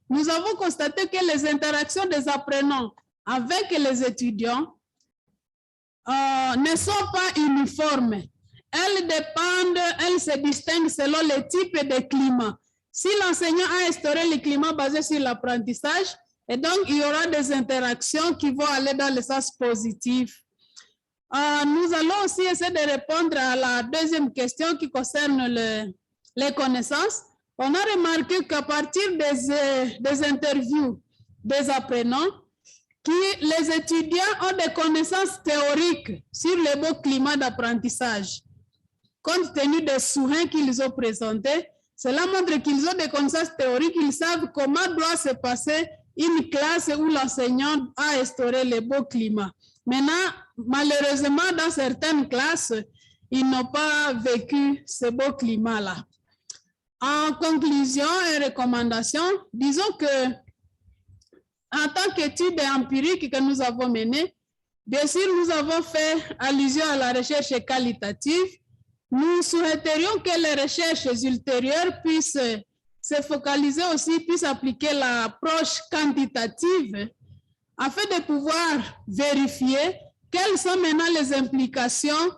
Nous avons constaté que les interactions des apprenants avec les étudiants ne sont pas uniformes. Elles dépendent, elles se distinguent selon le type de climat. Si l'enseignant a instauré le climat basé sur l'apprentissage, et donc il y aura des interactions qui vont aller dans le sens positif. Nous allons aussi essayer de répondre à la deuxième question qui concerne les connaissances. On a remarqué qu'à partir des interviews des apprenants, les étudiants ont des connaissances théoriques sur le beau climat d'apprentissage. Compte tenu des souhaits qu'ils ont présentés, cela montre qu'ils ont des connaissances théoriques, ils savent comment doit se passer une classe où l'enseignant a instauré le beau climat. Maintenant, malheureusement, dans certaines classes, ils n'ont pas vécu ce beau climat-là. En conclusion et recommandation, disons que en tant qu'étude empirique que nous avons menée, bien sûr, nous avons fait allusion à la recherche qualitative. Nous souhaiterions que les recherches ultérieures puissent se focaliser aussi, puissent appliquer l'approche quantitative afin de pouvoir vérifier quelles sont maintenant les implications,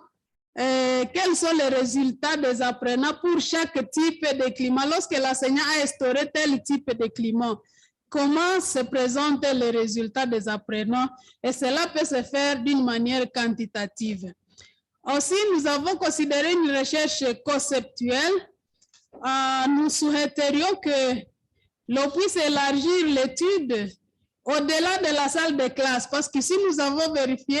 quels sont les résultats des apprenants pour chaque type de climat. Lorsque l'enseignant a instauré tel type de climat, comment se présentent les résultats des apprenants, et cela peut se faire d'une manière quantitative. Aussi, nous avons considéré une recherche conceptuelle. Nous souhaiterions que l'on puisse élargir l'étude au-delà de la salle de classe, parce que si nous avons vérifié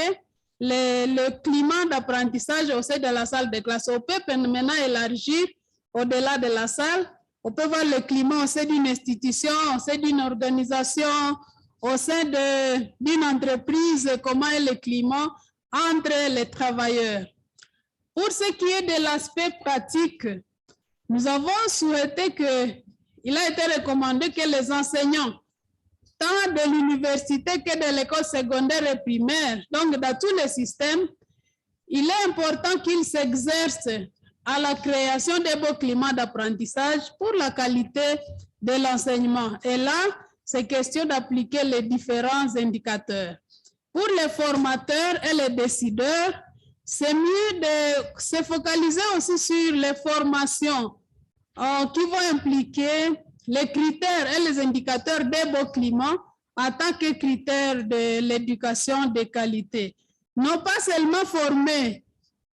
le climat d'apprentissage au sein de la salle de classe, on peut maintenant élargir au-delà de la salle. On peut voir le climat au sein d'une institution, au sein d'une organisation, au sein d'une entreprise, comment est le climat entre les travailleurs. Pour ce qui est de l'aspect pratique, nous avons souhaité il a été recommandé que les enseignants, tant de l'université que de l'école secondaire et primaire, donc dans tous les systèmes, il est important qu'ils s'exercent à la création de beaux climats d'apprentissage pour la qualité de l'enseignement. Et là, c'est question d'appliquer les différents indicateurs. Pour les formateurs et les décideurs, c'est mieux de se focaliser aussi sur les formations qui vont impliquer les critères et les indicateurs des beaux climats en tant que critères de l'éducation de qualité. Non pas seulement former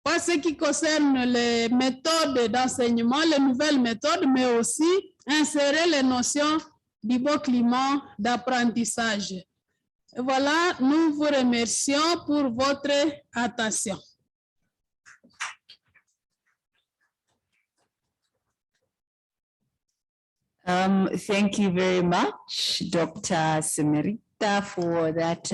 pour ce qui concerne les méthodes d'enseignement, les nouvelles méthodes, mais aussi insérer les notions du beau climat d'apprentissage. Voilà, nous vous remercions pour votre attention. Thank you very much, Dr. Semerita, for that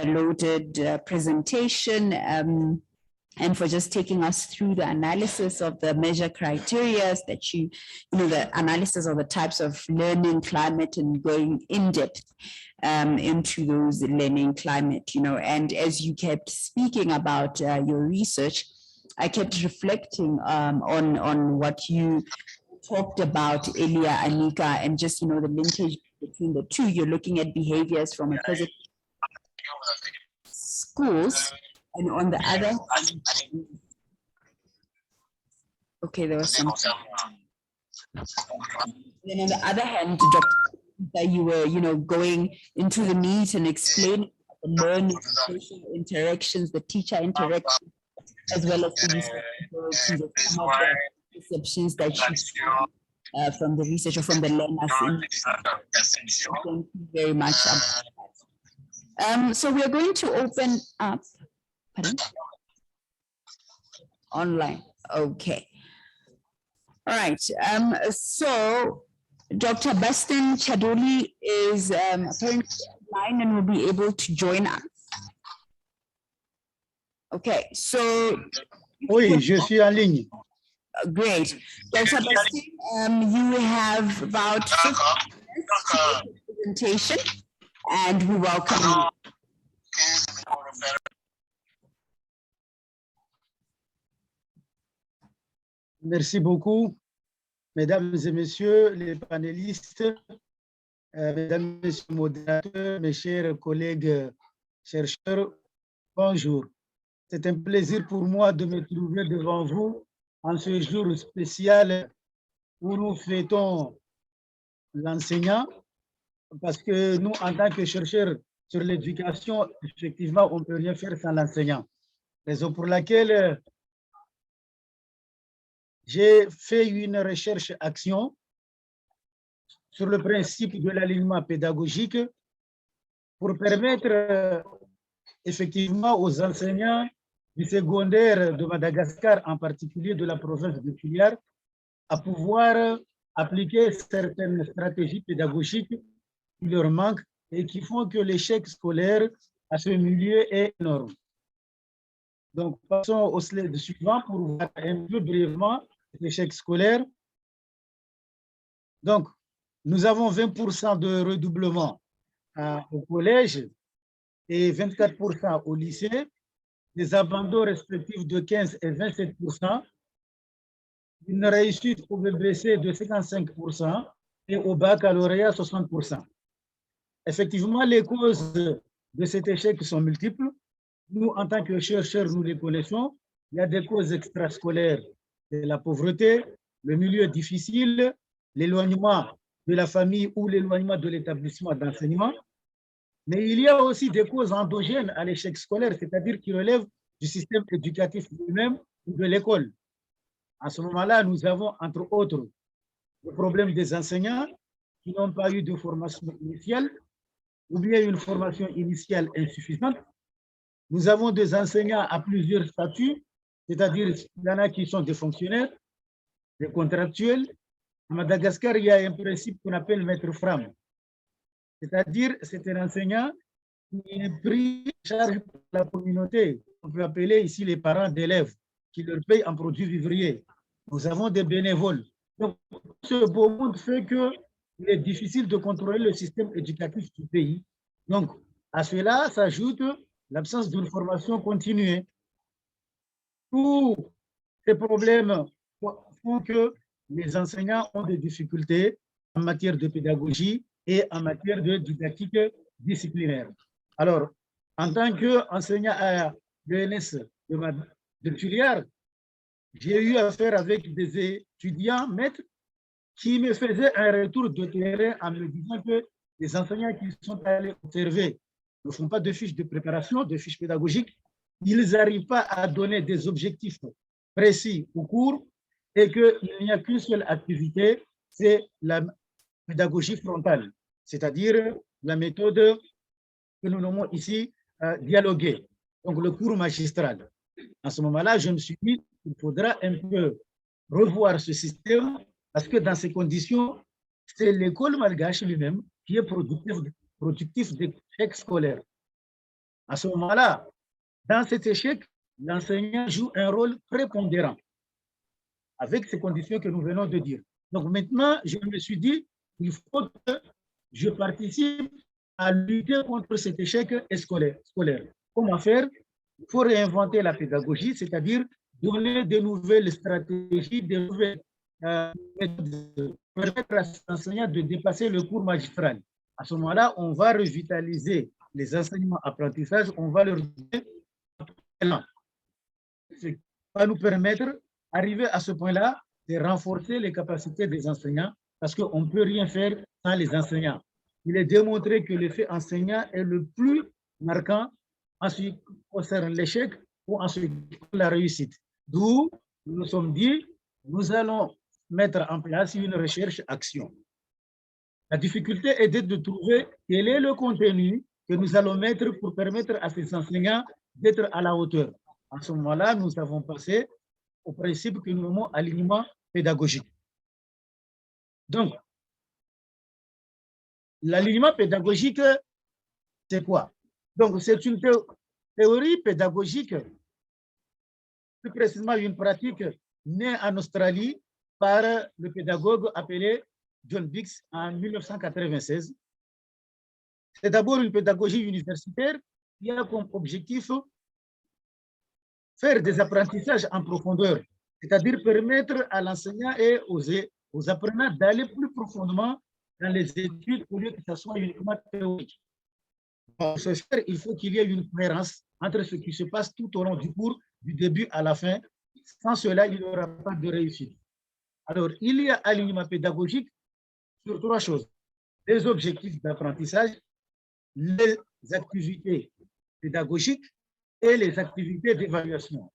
loaded presentation and for just taking us through the analysis of the measure criteria that the analysis of the types of learning climate and going in depth into those learning climate, and as you kept speaking about your research, I kept reflecting on what you talked about earlier, Anika, and just, the linkage between the two. You're looking at behaviors from a physical schools, and on the other, okay, there was some. Then on the other hand, Dr. you were, going into the meat and explaining the learning, social interactions, the teacher interactions, as well as the responsibilities of some of the perceptions that you from the research or from the learners. Thank you very much. So we are going to open up, pardon? Online. Okay. All right. So Dr. Bastin Chadoli is apparently online and will be able to join us. Okay. So. Oui, je suis en ligne. Great. Dr. Bastin, you have about 15 minutes to make the presentation, and we welcome you. Merci beaucoup, mesdames et messieurs les panélistes, mesdames et messieurs les modérateurs, mes chers collègues chercheurs, bonjour. C'est un plaisir pour moi de me trouver devant vous en ce jour spécial où nous fêtons l'enseignant, parce que nous, en tant que chercheurs sur l'éducation, effectivement, on ne peut rien faire sans l'enseignant. Raison pour laquelle j'ai fait une recherche-action sur le principe de l'alignement pédagogique pour permettre effectivement aux enseignants du secondaire de Madagascar, en particulier de la province de Filière, à pouvoir appliquer certaines stratégies pédagogiques qui leur manquent et qui font que l'échec scolaire à ce milieu est énorme. Donc, passons au slide suivant pour voir un peu brièvement l'échec scolaire. Donc, nous avons 20% de redoublement au collège et 24% au lycée, des abandons respectifs de 15 et 27%, une réussite au BBC de 55% et au baccalauréat 60%. Effectivement, les causes de cet échec sont multiples. Nous, en tant que chercheurs, nous les connaissons. Il y a des causes extrascolaires, la pauvreté, le milieu difficile, l'éloignement de la famille ou l'éloignement de l'établissement d'enseignement. Mais il y a aussi des causes endogènes à l'échec scolaire, c'est-à-dire qui relèvent du système éducatif lui-même ou de l'école. À ce moment-là, nous avons, entre autres, le problème des enseignants qui n'ont pas eu de formation initiale ou bien une formation initiale insuffisante. Nous avons des enseignants à plusieurs statuts, c'est-à-dire qu'il y en a qui sont des fonctionnaires, des contractuels. À Madagascar, il y a un principe qu'on appelle maître fram. C'est-à-dire, c'est un enseignant qui est pris en charge par la communauté. On peut appeler ici les parents d'élèves qui leur payent en produits vivriers. Nous avons des bénévoles. Donc, ce beau monde fait qu'il est difficile de contrôler le système éducatif du pays. Donc, à cela s'ajoute l'absence d'une formation continuée. Tous ces problèmes font que les enseignants ont des difficultés en matière de pédagogie et en matière de didactique disciplinaire. Alors, en tant qu'enseignant à l'ENS de Filière, j'ai eu affaire avec des étudiants maîtres qui me faisaient un retour de terrain en me disant que les enseignants qui sont allés observer ne font pas de fiches de préparation, de fiches pédagogiques, ils n'arrivent pas à donner des objectifs précis au cours et qu'il n'y a qu'une seule activité, c'est la pédagogie frontale, c'est-à-dire la méthode que nous nommons ici dialoguer, donc le cours magistral. À ce moment-là, je me suis dit qu'il faudra un peu revoir ce système parce que dans ces conditions, c'est l'école malgache lui-même qui est productif d'échecs scolaires. À ce moment-là, dans cet échec, l'enseignant joue un rôle prépondérant avec ces conditions que nous venons de dire. Donc maintenant, je me suis dit, il faut que je participe à lutter contre cet échec scolaire. Comment faire? Il faut réinventer la pédagogie, c'est-à-dire donner de nouvelles stratégies, de nouvelles méthodes, permettre à l'enseignant de dépasser le cours magistral. À ce moment-là, on va revitaliser les enseignements-apprentissages, on va leur donner un ce qui va nous permettre, arriver à ce point-là, de renforcer les capacités des enseignants parce qu'on ne peut rien faire sans les enseignants. Il est démontré que l'effet enseignant est le plus marquant en ce qui concerne l'échec ou en ce qui concerne la réussite. D'où nous nous sommes dit, nous allons mettre en place une recherche-action. La difficulté est de trouver quel est le contenu que nous allons mettre pour permettre à ces enseignants d'être à la hauteur. En ce moment-là, nous avons passé au principe que nous nommons alignement pédagogique. Donc, l'alignement pédagogique, c'est quoi? Donc, c'est une théorie pédagogique, plus précisément une pratique née en Australie par le pédagogue appelé John Biggs en 1996. C'est d'abord une pédagogie universitaire qui a comme objectif faire des apprentissages en profondeur, c'est-à-dire permettre à l'enseignant et aux apprenants d'aller plus profondément dans les études au lieu que ce soit uniquement théorique. Pour ce faire, il faut qu'il y ait une cohérence entre ce qui se passe tout au long du cours, du début à la fin. Sans cela, il n'y aura pas de réussite. Alors, il y a alignement pédagogique sur trois choses. Les objectifs d'apprentissage, les activités pédagogiques et les activités d'évaluation.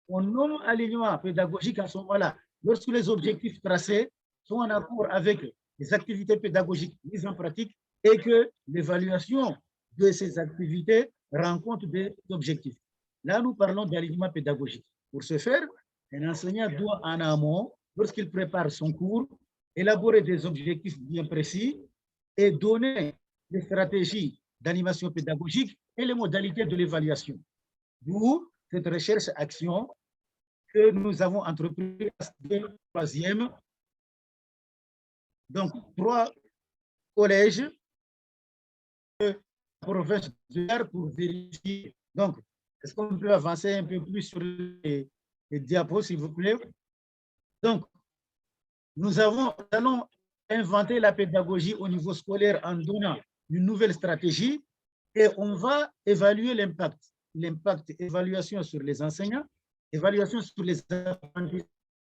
On nomme alignement pédagogique à ce moment-là, lorsque les objectifs tracés sont en accord avec les activités pédagogiques mises en pratique et que l'évaluation de ces activités rend compte des objectifs. Là, nous parlons d'alignement pédagogique. Pour ce faire, un enseignant doit en amont, lorsqu'il prépare son cours, élaborer des objectifs bien précis et donner des stratégies d'animation pédagogique et les modalités de l'évaluation. D'où cette recherche-action que nous avons entreprise de troisième. Donc, 3 collèges de la province de l'Art pour vérifier. Donc, est-ce qu'on peut avancer un peu plus sur les diapos, s'il vous plaît? Donc, nous allons inventer la pédagogie au niveau scolaire en donnant une nouvelle stratégie et on va évaluer l'impact. L'impact, évaluation sur les enseignants, évaluation sur les apprentis,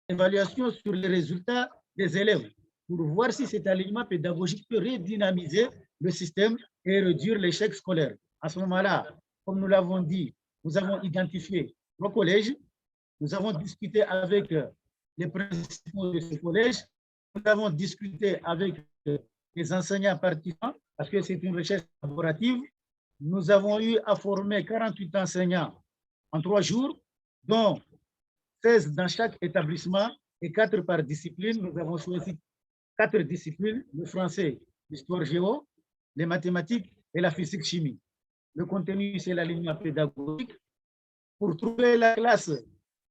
évaluation sur les résultats des élèves pour voir si cet alignement pédagogique peut redynamiser le système et réduire l'échec scolaire. À ce moment-là, comme nous l'avons dit, nous avons identifié 3 collèges, nous avons discuté avec les principaux de ce collège, nous avons discuté avec les enseignants participants parce que c'est une recherche collaborative. Nous avons eu à former 48 enseignants en 3 jours, dont 16 dans chaque établissement et 4 par discipline. Nous avons choisi 4 disciplines, le français, l'histoire géo, les mathématiques et la physique-chimie. Le contenu, c'est l'alignement pédagogique. Pour trouver la classe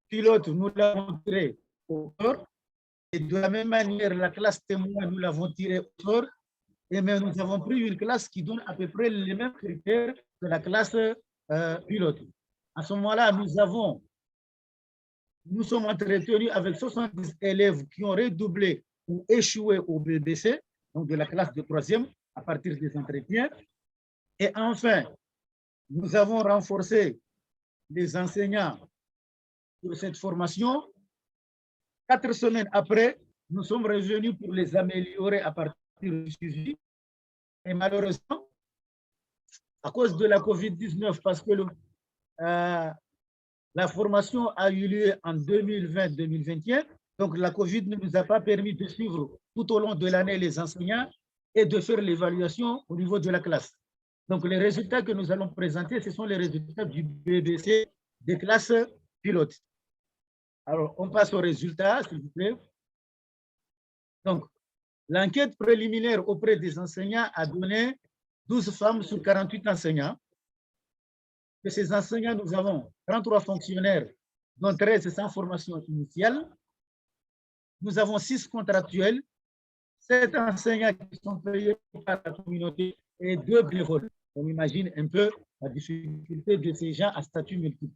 pilote, nous l'avons tiré au sort. Et de la même manière, la classe témoin, nous l'avons tiré au sort. Et mais nous avons pris une classe qui donne à peu près les mêmes critères que la classe pilote. À ce moment-là, nous sommes entretenus avec 70 élèves qui ont redoublé ou échoué au BBC, donc de la classe de 3e, à partir des entretiens. Et enfin, nous avons renforcé les enseignants pour cette formation. 4 semaines après, nous sommes revenus pour les améliorer à partir du suivi. Et malheureusement, à cause de la COVID-19, parce que la formation a eu lieu en 2020-2021, donc la COVID ne nous a pas permis de suivre tout au long de l'année les enseignants et de faire l'évaluation au niveau de la classe. Donc les résultats que nous allons présenter, ce sont les résultats du BBC des classes pilotes. Alors, on passe aux résultats, s'il vous plaît. Donc, l'enquête préliminaire auprès des enseignants a donné 12 femmes sur 48 enseignants. De ces enseignants, nous avons 33 fonctionnaires, dont 13 sans formation initiale. Nous avons 6 contractuels, 7 enseignants qui sont payés par la communauté et 2 bénévoles. On imagine un peu la difficulté de ces gens à statut multiple.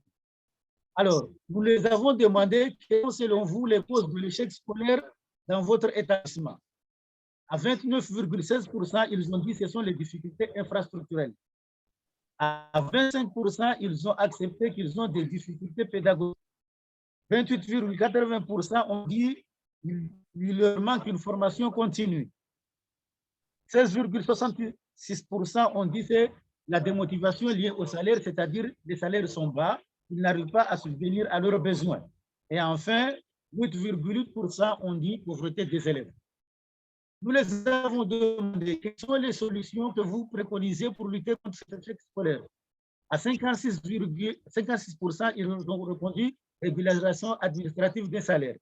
Alors, nous les avons demandé quelles sont selon vous les causes de l'échec scolaire dans votre établissement. À 29,16%, ils ont dit que ce sont les difficultés infrastructurelles. À 25%, ils ont accepté qu'ils ont des difficultés pédagogiques. 28,80% ont dit qu'il leur manque une formation continue. 16,66% ont dit que la démotivation liée au salaire, c'est-à-dire les salaires sont bas, ils n'arrivent pas à subvenir à leurs besoins. Et enfin, 8,8% ont dit pauvreté des élèves. Nous les avons demandé quelles sont les solutions que vous préconisez pour lutter contre cet échec scolaire. À 56%, ils ont répondu régularisation administrative des salaires.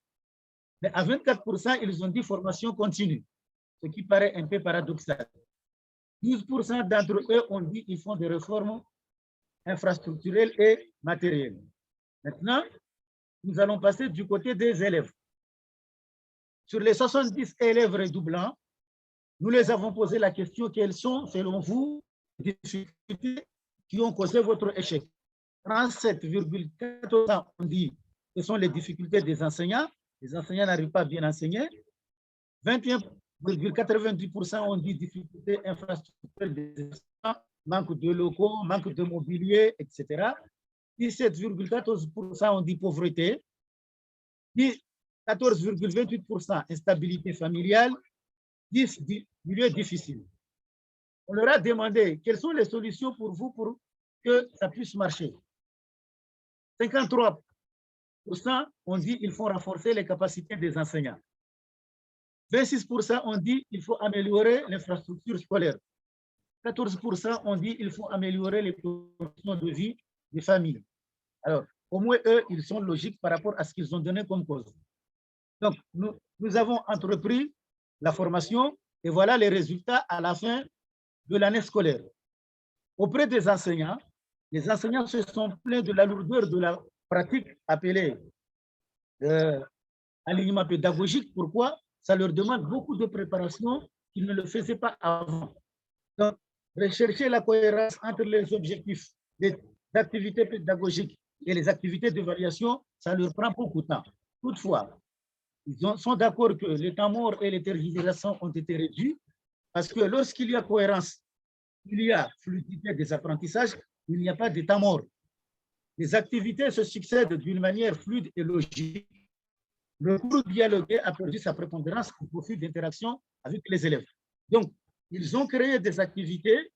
Mais à 24%, ils ont dit formation continue, ce qui paraît un peu paradoxal. 12% d'entre eux ont dit qu'ils font des réformes infrastructurelles et matérielles. Maintenant, nous allons passer du côté des élèves. Sur les 70 élèves redoublants, nous les avons posé la question, quelles sont, selon vous, les difficultés qui ont causé votre échec? 37,14% ont dit que ce sont les difficultés des enseignants. Les enseignants n'arrivent pas à bien enseigner. 21,90% ont dit difficultés infrastructurelles des enseignants, manque de locaux, manque de mobilier, etc. 17,14% ont dit pauvreté. 14,28% instabilité familiale. 10 milieux difficiles. On leur a demandé quelles sont les solutions pour vous pour que ça puisse marcher. 53% ont dit qu'il faut renforcer les capacités des enseignants. 26% ont dit qu'il faut améliorer l'infrastructure scolaire. 14% ont dit qu'il faut améliorer les conditions de vie des familles. Alors, au moins, eux, ils sont logiques par rapport à ce qu'ils ont donné comme cause. Donc, nous avons entrepris la formation et voilà les résultats à la fin de l'année scolaire. Auprès des enseignants, les enseignants se sont plaints de la lourdeur de la pratique appelée alignement pédagogique. Pourquoi? Ça leur demande beaucoup de préparation qu'ils ne le faisaient pas avant. Donc, rechercher la cohérence entre les objectifs des activités pédagogiques et les activités d'évaluation, ça leur prend beaucoup de temps. Toutefois, ils sont d'accord que les temps morts et les tergiversations ont été réduits parce que lorsqu'il y a cohérence, il y a fluidité des apprentissages, il n'y a pas de temps mort. Les activités se succèdent d'une manière fluide et logique. Le cours dialogué a perdu sa prépondérance au profit d'interaction avec les élèves. Donc, ils ont créé des activités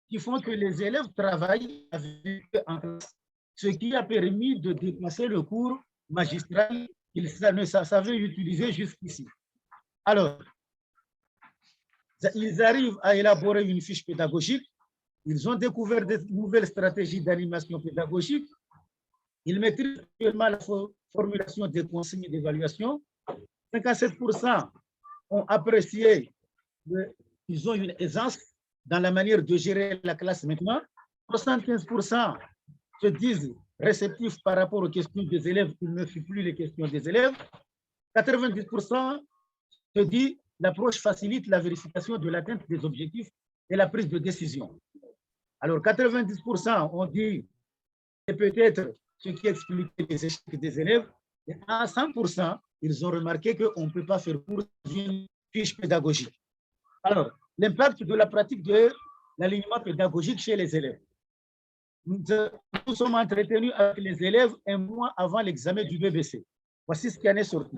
qui font que les élèves travaillent avec eux en classe, ce qui a permis de dépasser le cours magistral qu'ils ne savaient utiliser jusqu'ici. Alors, ils arrivent à élaborer une fiche pédagogique. Ils ont découvert de nouvelles stratégies d'animation pédagogique. Ils maîtrisent actuellement la formulation des consignes d'évaluation. 57% ont apprécié qu'ils ont une aisance dans la manière de gérer la classe maintenant. 75% se disent réceptifs par rapport aux questions des élèves. Il ne suit plus les questions des élèves. 90% se disent l'approche facilite la vérification de l'atteinte des objectifs et la prise de décision. Alors, 90% ont dit c'est peut-être ce qui explique les échecs des élèves. Et à 100%, ils ont remarqué qu'on ne peut pas faire pour une fiche pédagogique. Alors, l'impact de la pratique de l'alignement pédagogique chez les élèves. Nous sommes entretenus avec les élèves un mois avant l'examen du BBC. Voici ce qui en est sorti.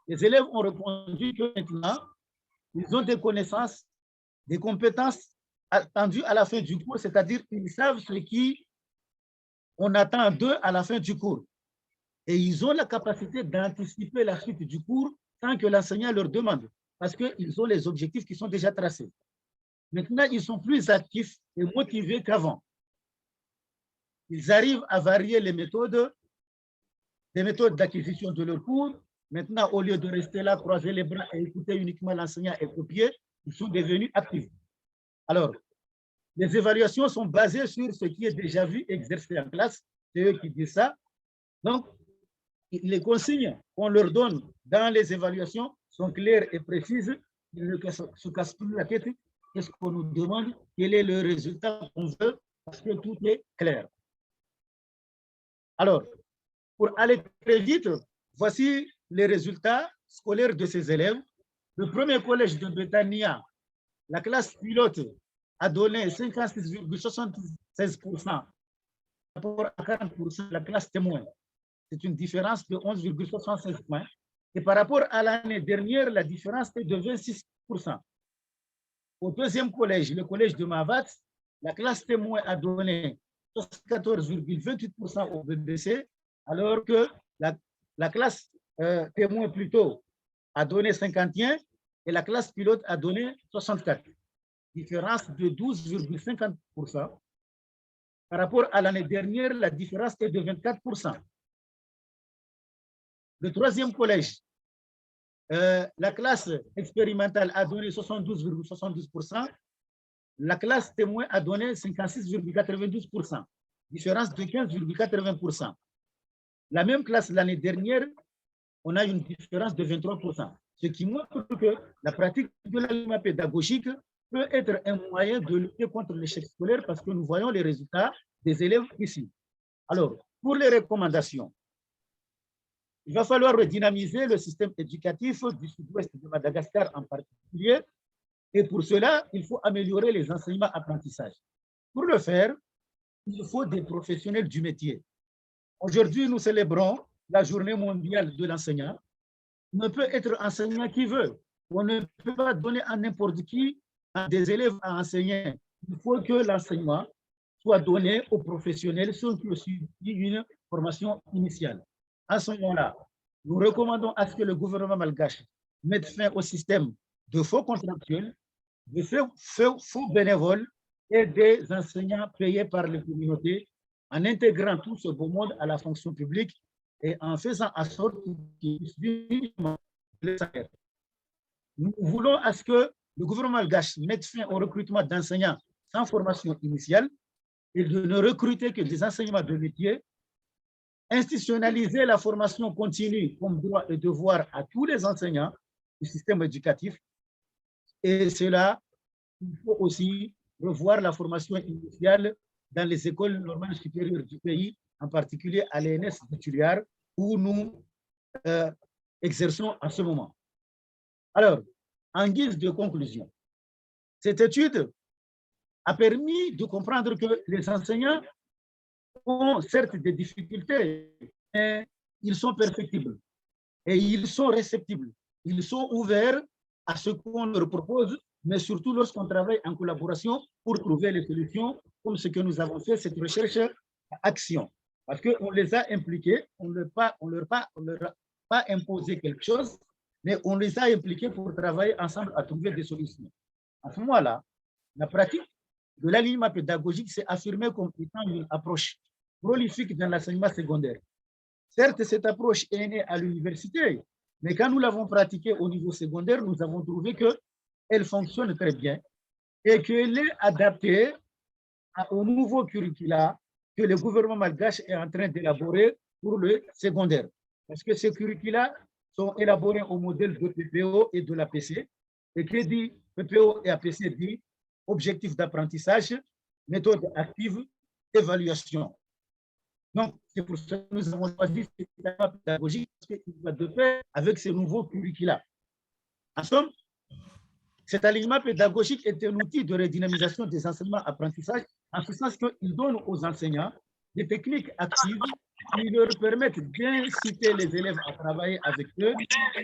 Les élèves ont répondu que maintenant, ils ont des connaissances, des compétences attendues à la fin du cours, c'est-à-dire qu'ils savent ce qu'on attend d'eux à la fin du cours. Et ils ont la capacité d'anticiper la suite du cours sans que l'enseignant leur demande, parce qu'ils ont les objectifs qui sont déjà tracés. Maintenant, ils sont plus actifs et motivés qu'avant. Ils arrivent à varier les méthodes d'acquisition de leurs cours. Maintenant, au lieu de rester là, croiser les bras et écouter uniquement l'enseignant et copier, ils sont devenus actifs. Alors, les évaluations sont basées sur ce qui est déjà vu exercé en classe. C'est eux qui disent ça. Donc, les consignes qu'on leur donne dans les évaluations sont claires et précises. Ils ne se cassent plus la tête. Qu'est-ce qu'on nous demande? Quel est le résultat qu'on veut? Parce que tout est clair. Alors, pour aller très vite, voici les résultats scolaires de ces élèves. Le premier collège de Betania, la classe pilote a donné 56,76% par rapport à 40% de la classe témoin. C'est une différence de 11,76 points. Et par rapport à l'année dernière, la différence est de 26%. Au deuxième collège, le collège de Mavat, la classe témoin a donné 74,28% au BBC, alors que la classe témoin plutôt a donné 51 et la classe pilote a donné 64. Différence de 12,50%. Par rapport à l'année dernière, la différence est de 24%. Le troisième collège, la classe expérimentale a donné 72,72%. La classe témoin a donné 56,92%. Différence de 15,80%. La même classe l'année dernière, on a une différence de 23%. Ce qui montre que la pratique de l'alignement pédagogique peut être un moyen de lutter contre l'échec scolaire parce que nous voyons les résultats des élèves ici. Alors, pour les recommandations, il va falloir redynamiser le système éducatif du sud-ouest de Madagascar en particulier. Et pour cela, il faut améliorer les enseignements-apprentissages. Pour le faire, il faut des professionnels du métier. Aujourd'hui, nous célébrons la journée mondiale de l'enseignant. On ne peut être enseignant qui veut. On ne peut pas donner à n'importe qui à des élèves à enseigner. Il faut que l'enseignement soit donné aux professionnels, ceux qui ont suivi une formation initiale. À ce moment-là, nous recommandons à ce que le gouvernement malgache mette fin au système de faux contractuels, de faux bénévoles et des enseignants payés par les communautés en intégrant tout ce beau monde à la fonction publique et en faisant en sorte qu'ils puissent vivre le salaire. Nous voulons à ce que le gouvernement malgache mette fin au recrutement d'enseignants sans formation initiale et de ne recruter que des enseignements de métier, institutionnaliser la formation continue comme droit et devoir à tous les enseignants du système éducatif. Et cela, il faut aussi revoir la formation initiale dans les écoles normales supérieures du pays, en particulier à l'ENS de Tuliar, où nous exerçons en ce moment. Alors, en guise de conclusion, cette étude a permis de comprendre que les enseignants ont certes des difficultés, mais ils sont perfectibles et ils sont réceptibles. Ils sont ouverts à ce qu'on leur propose, mais surtout lorsqu'on travaille en collaboration pour trouver les solutions, comme ce que nous avons fait, cette recherche-action. Parce qu'on les a impliqués, on ne leur a pas imposé quelque chose, mais on les a impliqués pour travailler ensemble à trouver des solutions. À ce moment-là, la pratique de l'alignement pédagogique s'est affirmée comme étant une approche prolifique dans l'enseignement secondaire. Certes, cette approche est née à l'université, mais quand nous l'avons pratiquée au niveau secondaire, nous avons trouvé qu'elle fonctionne très bien et qu'elle est adaptée au nouveau curricula que le gouvernement malgache est en train d'élaborer pour le secondaire. Parce que ces curricula sont élaborés au modèle de PPO et de l'APC. Et qui dit PPO et APC dit objectif d'apprentissage, méthode active, évaluation. Donc, c'est pour ça que nous avons choisi cette étape pédagogique parce qu'il va de pair avec ces nouveaux curricula. En somme, cet alignement pédagogique est un outil de redynamisation des enseignements-apprentissages en ce sens qu'il donne aux enseignants des techniques actives qui leur permettent d'inciter les élèves à travailler avec eux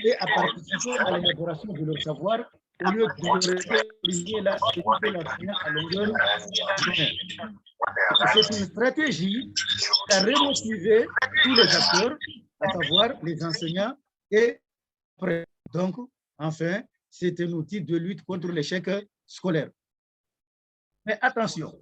et à participer à l'élaboration de leur savoir au lieu de rester l'enseignant à longueur de journée. C'est une stratégie qui a remotivé tous les acteurs, à savoir les enseignants et après. Donc, enfin, c'est un outil de lutte contre l'échec scolaire. Mais attention,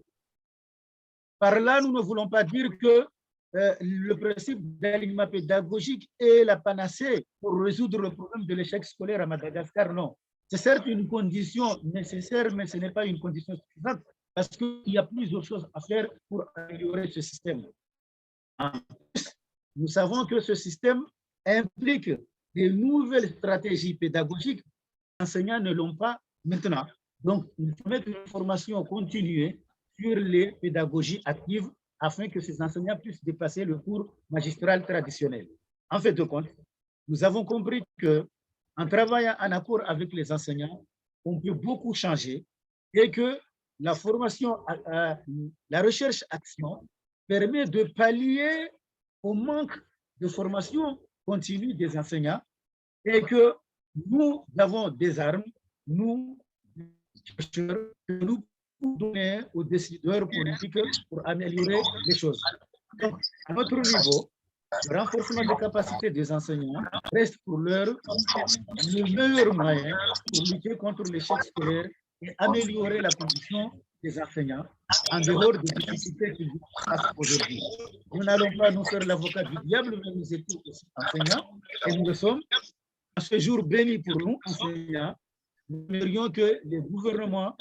par là, nous ne voulons pas dire que le principe d'alignement pédagogique est la panacée pour résoudre le problème de l'échec scolaire à Madagascar, non. C'est certes une condition nécessaire, mais ce n'est pas une condition suffisante parce qu'il y a plusieurs choses à faire pour améliorer ce système. En plus, nous savons que ce système implique des nouvelles stratégies pédagogiques. Les enseignants ne l'ont pas maintenant. Donc, il faut mettre une formation continue sur les pédagogies actives afin que ces enseignants puissent dépasser le cours magistral traditionnel. En fait de compte, nous avons compris que en travaillant en accord avec les enseignants, on peut beaucoup changer et que la formation, la recherche-action permet de pallier au manque de formation continue des enseignants et que nous avons des armes, nous, chercheurs, que nous pouvons donner aux décideurs politiques pour améliorer les choses. Donc, à notre niveau, le renforcement des capacités des enseignants reste pour l'heure le meilleur moyen pour lutter contre l'échec scolaire et améliorer la condition des enseignants en dehors des difficultés qu'ils passent aujourd'hui. Nous n'allons pas nous faire l'avocat du diable, mais nous étions aussi enseignants et nous le sommes. En ce jour béni pour nous, enseignants, nous aimerions que les gouvernements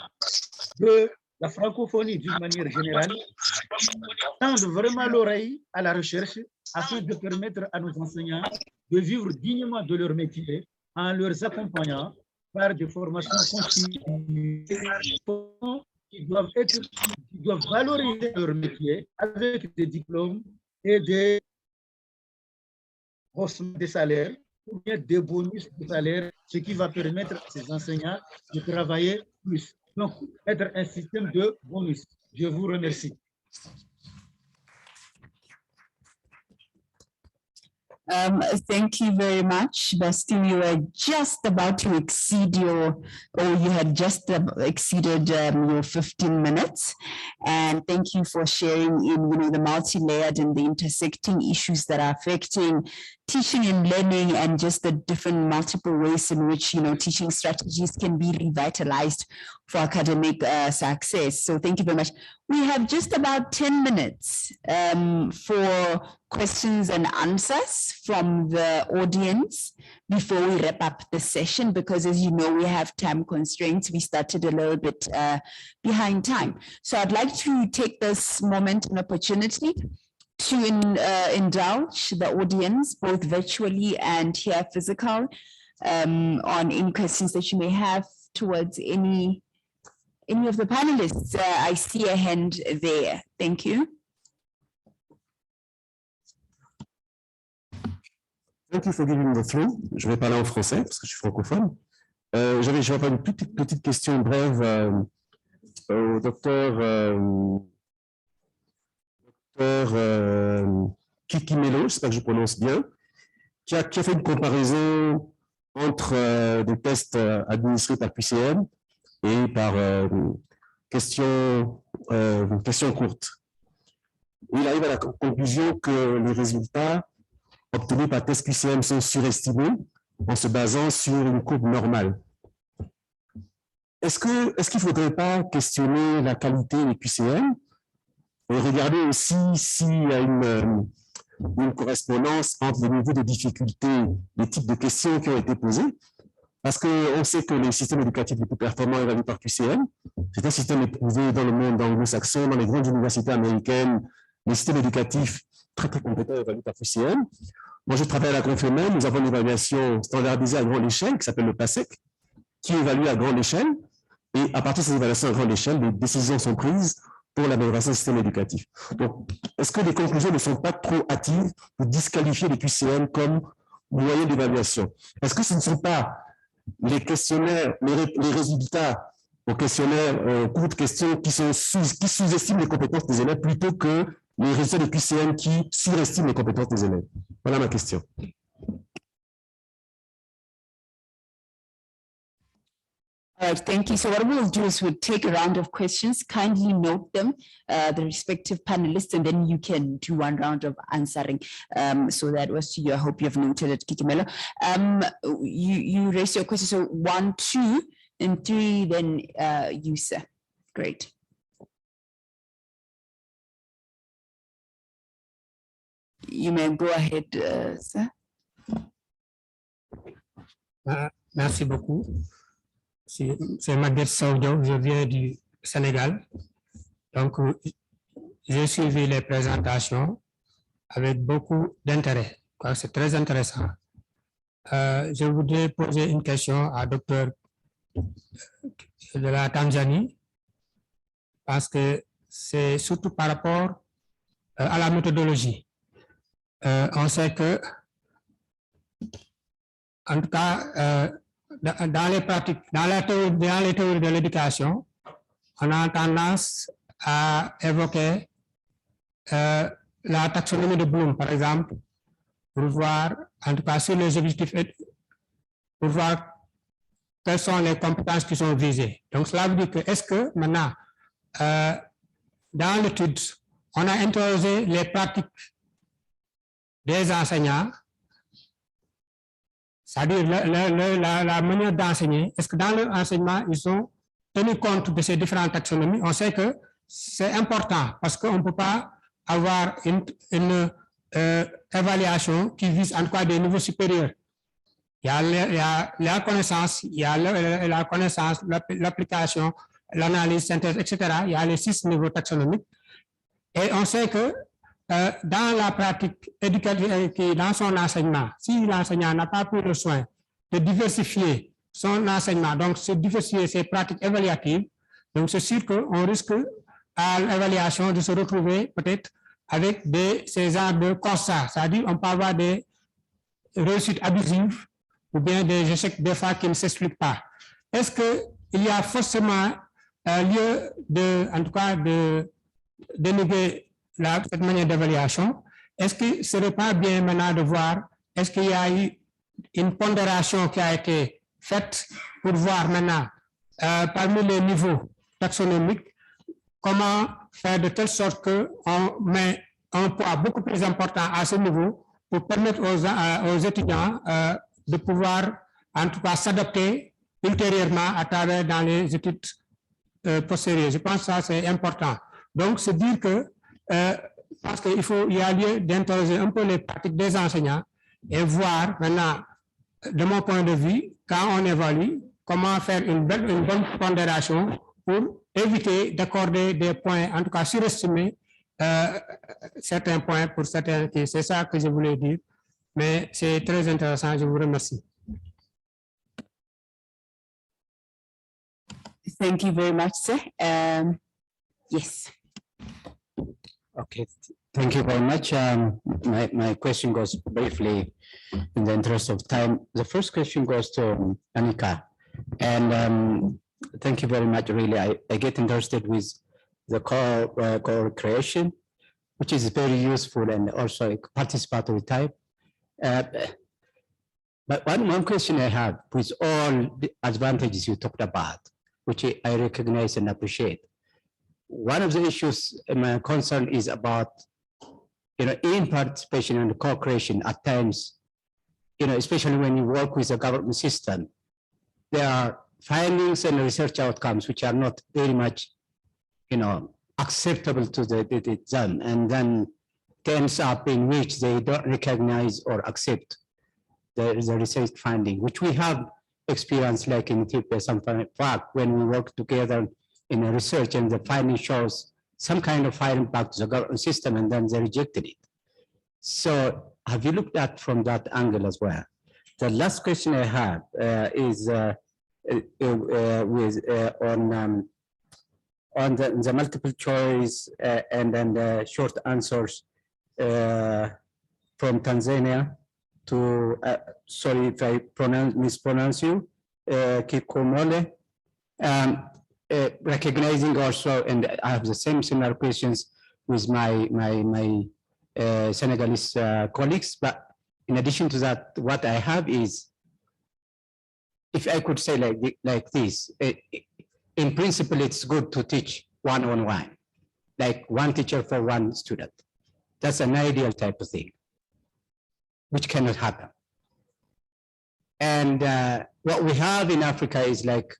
de la francophonie d'une manière générale tendent vraiment l'oreille à la recherche afin de permettre à nos enseignants de vivre dignement de leur métier en leur accompagnant par des formations continues qui doivent valoriser leur métier avec des diplômes et des haussements de salaire ou bien des bonus de salaire, ce qui va permettre à ces enseignants de travailler plus. Donc, être un système de bonus. Je vous remercie. Thank you very much, Bastien. You were just about to exceed or you had just exceeded your 15 minutes. And thank you for sharing in, the multi-layered and the intersecting issues that are affecting teaching and learning and just the different multiple ways in which, teaching strategies can be revitalized for academic success. So thank you very much. We have just about 10 minutes for questions and answers from the audience before we wrap up the session, because as you know, we have time constraints. We started a little bit behind time. So I'd like to take this moment and opportunity to indulge the audience, both virtually and here physical, on any questions that you may have towards any of the panelists. I see a hand there. Thank you. Thank you for giving me the floor. Je vais parler en français parce que je suis francophone. Je vais faire une petite question brève au docteur Kikimelo, j'espère que je prononce bien, qui a fait une comparaison entre des tests administrés par QCM et par questions courtes. Il arrive à la conclusion que les résultats obtenus par test QCM sont surestimés en se basant sur une courbe normale. Est-ce qu'il ne faudrait pas questionner la qualité des QCM et regarder aussi s'il y a une correspondance entre les niveaux de difficulté, les types de questions qui ont été posées? Parce qu'on sait que les systèmes éducatifs les plus performants évalués par QCM, c'est un système éprouvé dans le monde anglo-saxon, dans les grandes universités américaines, les systèmes éducatifs très compétents évalués par QCM. Moi, je travaille à la Confémène, nous avons une évaluation standardisée à grande échelle qui s'appelle le PASEC, qui évalue à grande échelle. Et à partir de ces évaluations à grande échelle, des décisions sont prises pour l'amélioration du système éducatif. Donc, est-ce que les conclusions ne sont pas trop hâtives pour disqualifier les QCM comme moyen d'évaluation? Est-ce que ce ne sont pas les questionnaires, les résultats aux questionnaires courts de questions qui sous-estiment les compétences des élèves plutôt que les résultats des QCM qui surestiment les compétences des élèves? Voilà ma question. All right, thank you. So what we'll do is we'll take a round of questions, kindly note them, the respective panelists, and then you can do one round of answering. So that was to you. I hope you have noted it, Kikimelo. You raised your question, so 1, 2, and 3, then you, sir. Great. You may go ahead, sir. Merci beaucoup. C'est Maguette Saoudio, je viens du Sénégal. Donc, j'ai suivi les présentations avec beaucoup d'intérêt. C'est très intéressant. Je voudrais poser une question à Dr. de la Tanzanie, parce que c'est surtout par rapport à la méthodologie. On sait que en tout cas, dans les pratiques, dans les théories de l'éducation, on a tendance à évoquer la taxonomie de Bloom, par exemple, pour voir, en tout cas, sur les objectifs, pour voir quelles sont les compétences qui sont visées. Donc, cela veut dire que, est-ce que maintenant, dans l'étude, on a interrogé les pratiques des enseignants, c'est-à-dire la manière d'enseigner, est-ce que dans leur enseignement, ils ont tenu compte de ces différentes taxonomies? On sait que c'est important parce qu'on ne peut pas avoir une évaluation qui vise en quoi des niveaux supérieurs. Il y a la connaissance, il y a la connaissance, l'application, l'analyse, synthèse, etc. Il y a les 6 niveaux taxonomiques. Et on sait que dans la pratique éducative, dans son enseignement, si l'enseignant n'a pas pris le soin de diversifier son enseignement, donc de diversifier ses pratiques évaluatives, donc c'est sûr qu'on risque à l'évaluation de se retrouver peut-être avec ces genres de constats, c'est-à-dire on peut avoir des réussites abusives ou bien des échecs des fois qui ne s'expliquent pas. Est-ce qu'il y a forcément lieu en tout cas, de dénigrer cette manière d'évaluation? Est-ce que ce n'est pas bien maintenant de voir, est-ce qu'il y a eu une pondération qui a été faite pour voir maintenant, parmi les niveaux taxonomiques, comment faire de telle sorte qu'on met un poids beaucoup plus important à ce niveau pour permettre aux étudiants de pouvoir, en tout cas, s'adapter ultérieurement à travers dans les études postérieures. Je pense que ça, c'est important. Donc, c'est dire que, parce qu'il y a lieu d'interroger un peu les pratiques des enseignants et voir maintenant, de mon point de vue, quand on évalue, comment faire une bonne pondération pour éviter d'accorder des points, en tout cas surestimer certains points pour certains. C'est ça que je voulais dire. Mais c'est très intéressant. Je vous remercie. Thank you very much, sir. Yes. Okay, thank you very much. My question goes briefly in the interest of time. The first question goes to Anika. And thank you very much, really. I get interested with the core creation, which is very useful and also a participatory type. But one question I have, with all the advantages you talked about, which I recognize and appreciate, one of the issues my concern is about, in participation and co-creation at times, especially when you work with a government system, there are findings and research outcomes which are not very much, acceptable to them, and then ends up in which they don't recognize or accept the research finding, which we have experienced, like in Ethiopia, some fact when we work together in a research and the finding shows some kind of firing back to the government system, and then they rejected it. So have you looked at from that angle as well? The last question I have is on the multiple choice and then the short answers from Tanzania to, sorry if I mispronounce you, Kikomole. Recognizing also, and I have the similar questions with my Senegalese colleagues, but in addition to that, what I have is, if I could say like this, in principle, it's good to teach one-on-one, like one teacher for one student. That's an ideal type of thing, which cannot happen. And what we have in Africa is like,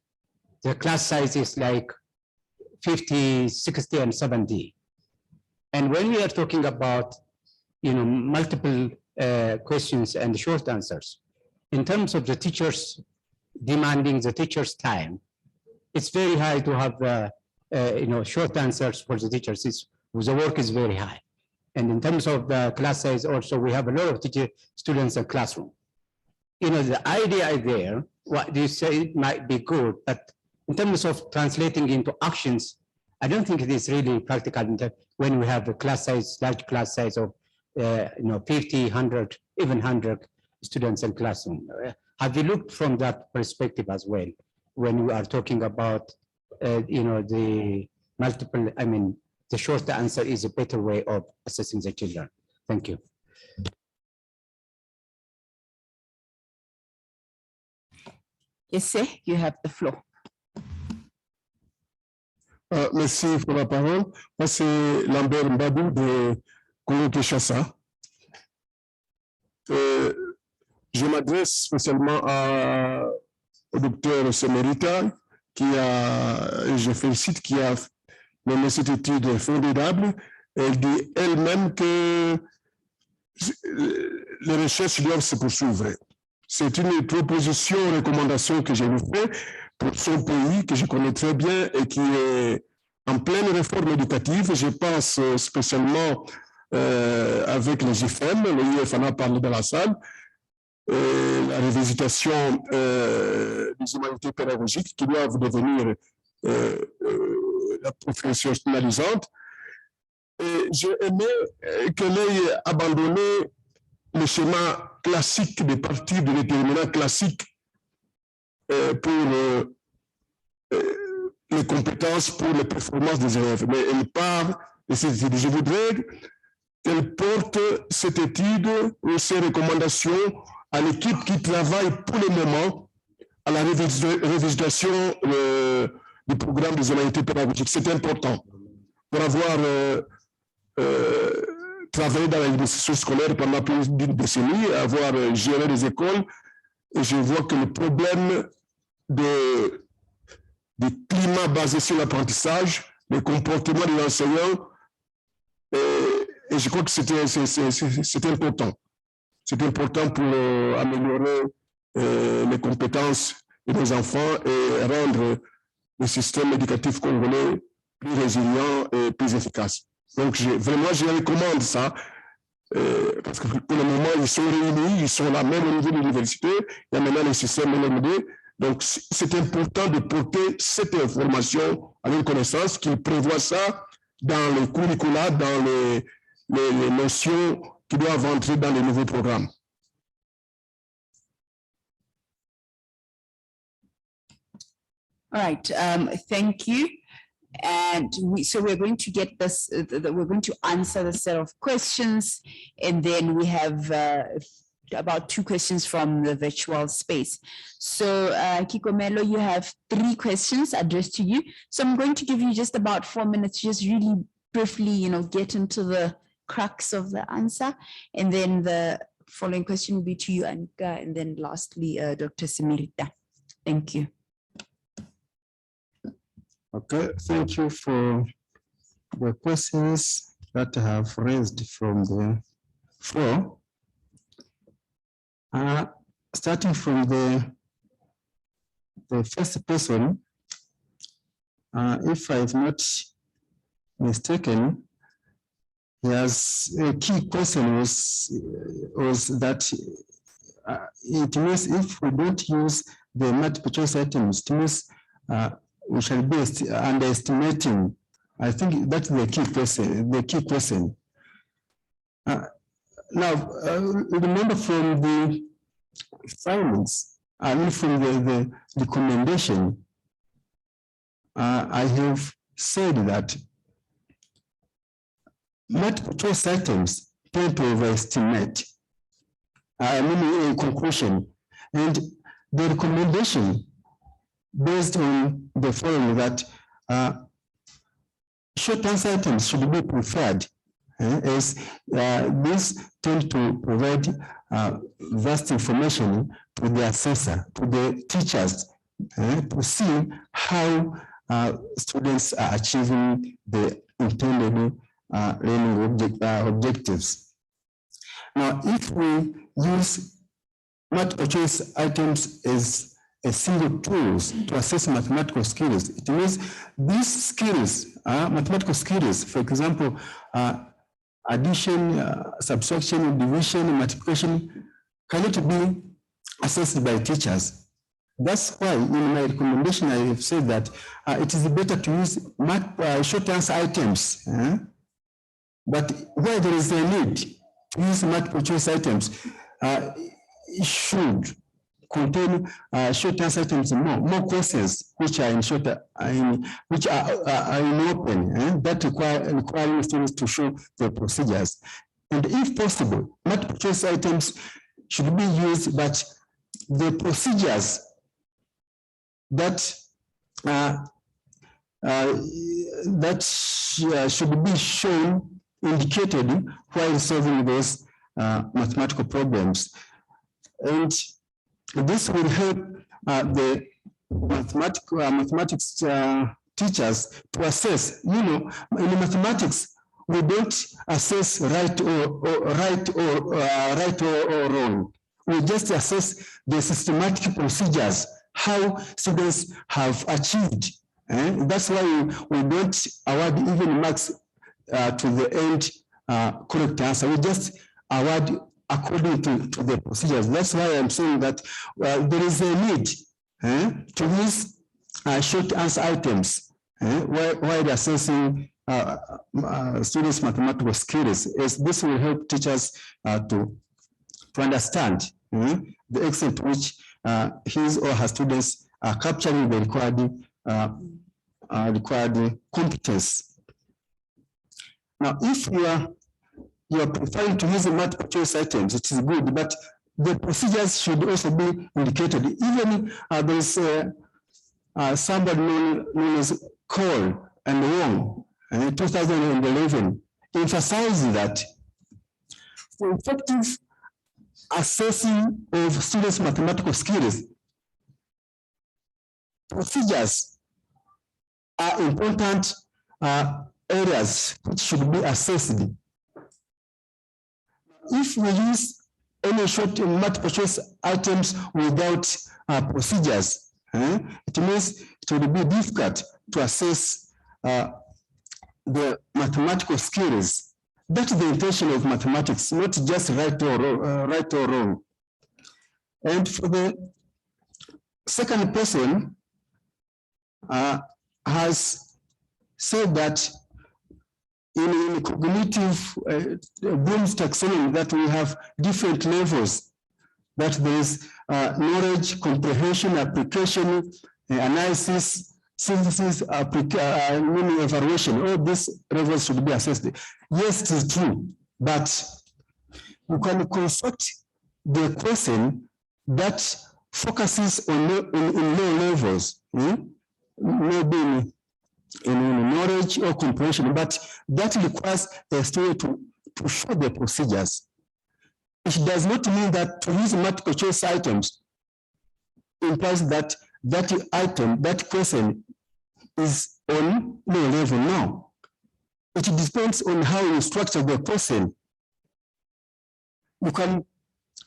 the class size is like 50, 60, and 70. And when we are talking about, multiple questions and short answers, in terms of the teachers demanding the teacher's time, it's very high to have, short answers for the teachers. The work is very high. And in terms of the class size also, we have a lot of students in classroom. The idea there, what do you say, it might be good, but in terms of translating into actions, I don't think it is really practical when we have a class size, large class size of 50, 100, even 100 students in classroom. Have you looked from that perspective as well when we are talking about, the multiple, the short answer is a better way of assessing the children? Thank you. Yes, sir, you have the floor. Merci pour la parole. Moi, c'est Lambert Mbabou de Congo-Kinshasa. Je m'adresse spécialement au docteur Semerita, je félicite, qui a mené cette étude formidable. Elle dit elle-même que les recherches doivent se poursuivre. C'est une proposition, recommandation que je lui fais pour son pays, que je connais très bien et qui est en pleine réforme éducative. Je pense spécialement avec les IFM, le IF en a parlé dans la salle, la revisitation des humanités pédagogiques qui doivent devenir la professionnalisante. Et j'ai aimé qu'elle ait abandonné le schéma classique de partir de déterminants classiques pour les compétences, pour les performances des élèves. Mais elle part de cette étude. Je voudrais qu'elle porte cette étude ou ces recommandations à l'équipe qui travaille pour le moment à la révision du programme des humanités pédagogiques. C'est important pour avoir travaillé dans l'éducation scolaire pendant plus d'une décennie, avoir géré les écoles, et je vois que le problème du climat basé sur l'apprentissage, le comportement de l'enseignant, et je crois que c'est important. C'est important pour améliorer les compétences de nos enfants et rendre le système éducatif congolais plus résilient et plus efficace. Donc, vraiment, je recommande ça, parce que pour le moment, ils sont réunis, ils sont là, même au niveau de l'université, il y a maintenant le système LMD. Donc, c'est important de porter cette information à une connaissance, qu'ils prévoient ça dans les curricula, dans les notions qui doivent entrer dans les nouveaux programmes. All right, thank you. And so we're going to get this, we're going to answer the set of questions, and then we have about 2 questions from the virtual space. So Kikomelo, you have 3 questions addressed to you. So I'm going to give you just about 4 minutes, just really briefly, get into the crux of the answer. And then the following question will be to you, Anika, and then lastly, Dr. Semerita. Thank you. Okay, thank you for the questions that I have raised from the floor. Starting from the first person, if I'm not mistaken, yes, a key question was that it means if we don't use the multiple choice items, it means we shall be underestimating. I think that's the key question. Now, remember from the findings, I mean from the recommendation, I have said that multiple choice items tend to overestimate. I mean, in conclusion, and the recommendation based on the following that short answer items should be preferred, as these tend to provide vast information to the assessor, to the teachers, to see how students are achieving the intended learning objectives. Now, if we use multiple choice items as a single tools to assess mathematical skills, it means these skills, mathematical skills, for example, addition, subtraction, division, multiplication, cannot be assessed by teachers. That's why in my recommendation I have said that it is better to use short answer items, but where there is a need to use multiple choice items, it should contain short answer items, more questions which are in short, which are in open, that requiring students to show the procedures. And if possible, multiple choice items should be used, but the procedures that should be shown, indicated while solving those mathematical problems. And this will help the mathematics teachers to assess. You know, in mathematics, we don't assess right or wrong. We just assess the systematic procedures, how students have achieved. That's why we don't award even marks to the end correct answer. We just award according to the procedures. That's why I'm saying that there is a need to use short answer items while assessing students' mathematical skills. As this will help teachers to understand the extent to which his or her students are capturing the required competence. Now, if you are preferring to use multiple choice items, it is good, but the procedures should also be indicated. Even there is somebody known as Cole and Wong in 2011 emphasizing that for effective assessing of students' mathematical skills, procedures are important areas which should be assessed. If we use any short multiple choice items without procedures, it means it will be difficult to assess the mathematical skills. That's the intention of mathematics, not just right or wrong. And for the second person has said that in cognitive Bloom's taxonomy that we have different levels, that there is knowledge, comprehension, application, analysis, synthesis, meaning evaluation. All these levels should be assessed. Yes, it is true, but you can construct the question that focuses on in low levels, maybe in knowledge or comprehension, but that requires the student to show the procedures. It does not mean that to use multiple choice items implies that that item, that question is on low level. No. It depends on how you structure the question. You can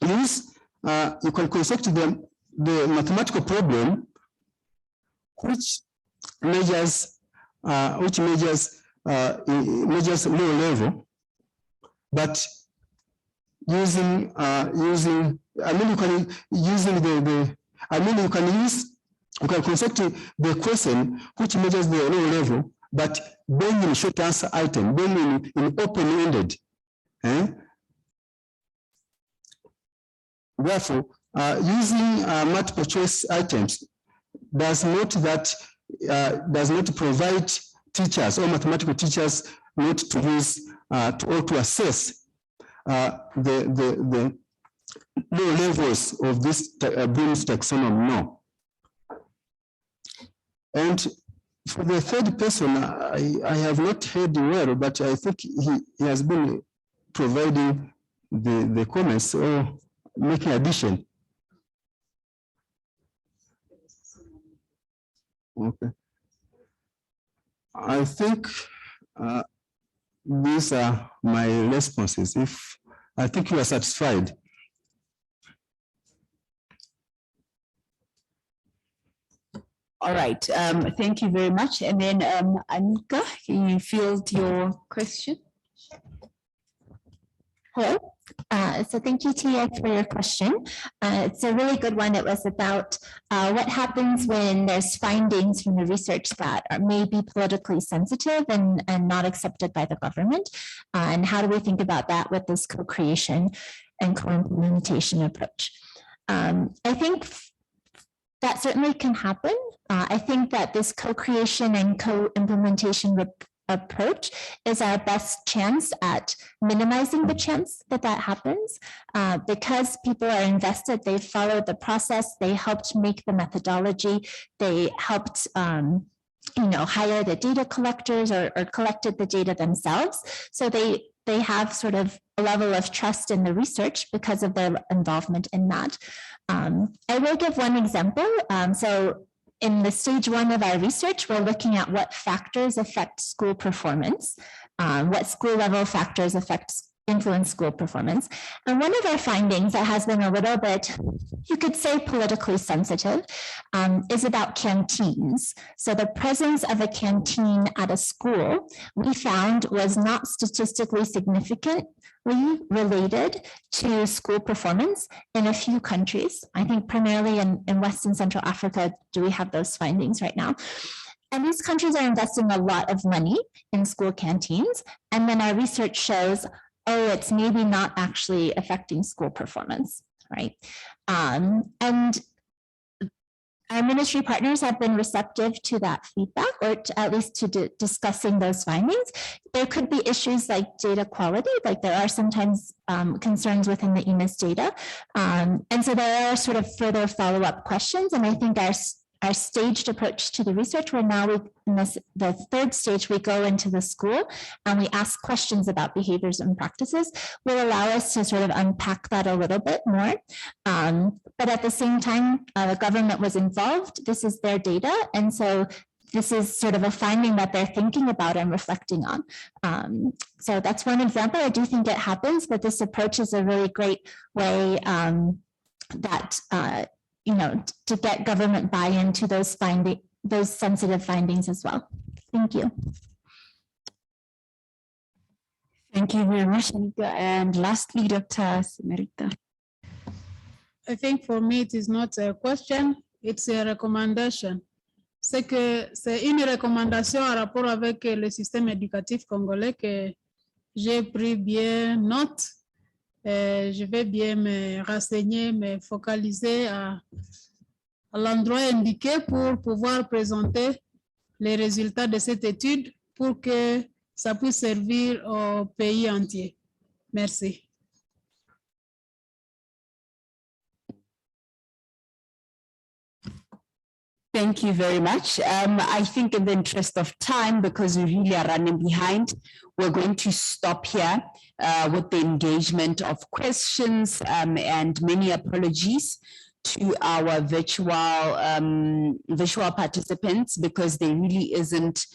use, you can construct the mathematical problem which measures low level, but using you can construct the question which measures the low level, but being in short answer item, being in open-ended. Therefore, using multiple choice items does not provide teachers or mathematical teachers not to use or to assess the low levels of this Bloom's taxonomy. No. And for the third person, I have not heard well, but I think he has been providing the comments or making addition. Okay. I think these are my responses. If I think you are satisfied. All right, thank you very much. And then Anika, can you field your question? Hello. So thank you, Tia, for your question. It's a really good one. It was about what happens when there's findings from the research that may be politically sensitive and not accepted by the government. And how do we think about that with this co-creation and co-implementation approach? I think that certainly can happen. I think that this co-creation and co-implementation approach is our best chance at minimizing the chance that that happens. Because people are invested, they followed the process, they helped make the methodology, they helped hire the data collectors or collected the data themselves. So they have sort of a level of trust in the research because of their involvement in that. I will give one example. So in the stage 1 of our research, we're looking at what factors affect school performance, what school level factors influence school performance. And one of our findings that has been a little bit, you could say, politically sensitive, is about canteens. So the presence of a canteen at a school, we found, was not statistically significantly related to school performance in a few countries. I think primarily in West and Central Africa, do we have those findings right now? And these countries are investing a lot of money in school canteens. And then our research shows, oh, it's maybe not actually affecting school performance, right? And our ministry partners have been receptive to that feedback, or at least to discussing those findings. There could be issues like data quality, like there are sometimes concerns within the EMIS data. And so there are sort of further follow-up questions. And I think our staged approach to the research, where now in the third stage, we go into the school and we ask questions about behaviors and practices, will allow us to sort of unpack that a little bit more. But at the same time, the government was involved. This is their data. And so this is sort of a finding that they're thinking about and reflecting on. So that's one example. I do think it happens, but this approach is a really great way to get government buy-in to those sensitive findings as well. Thank you. Thank you very much, Anika. And lastly, Dr. Semerita. I think for me, it is not a question, it's a recommendation. C'est que c'est une recommandation en rapport avec le système éducatif congolais que j'ai pris bien note. Je vais bien me renseigner, me focaliser à l'endroit indiqué pour pouvoir présenter les résultats de cette étude pour que ça puisse servir au pays entier. Merci. Thank you very much. I think in the interest of time, because we really are running behind, we're going to stop here with the engagement of questions, and many apologies to our virtual participants, because there really isn't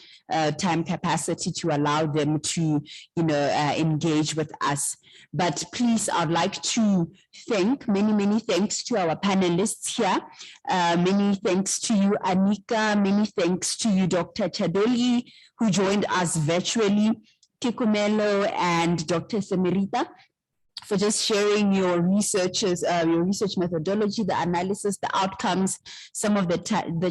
time capacity to allow them to engage with us. But please, I'd like to thank, many thanks to our panelists here. Many thanks to you, Anika. Many thanks to you, Dr. Chadoli, who joined us virtually, Kikumelo and Dr. Semerita, for just sharing your research methodology, the analysis, the outcomes, some of the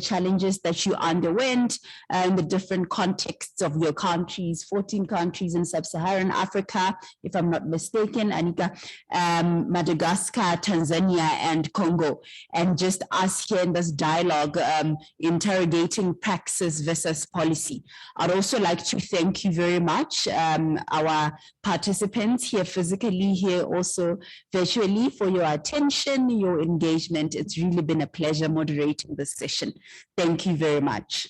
challenges that you underwent in the different contexts of your countries, 14 countries in sub-Saharan Africa, if I'm not mistaken, Anika, Madagascar, Tanzania, and Congo. And just us here in this dialogue, interrogating praxis versus policy. I'd also like to thank you very much, our participants here physically, here also virtually, for your attention, your engagement. It's really been a pleasure moderating this session. Thank you very much.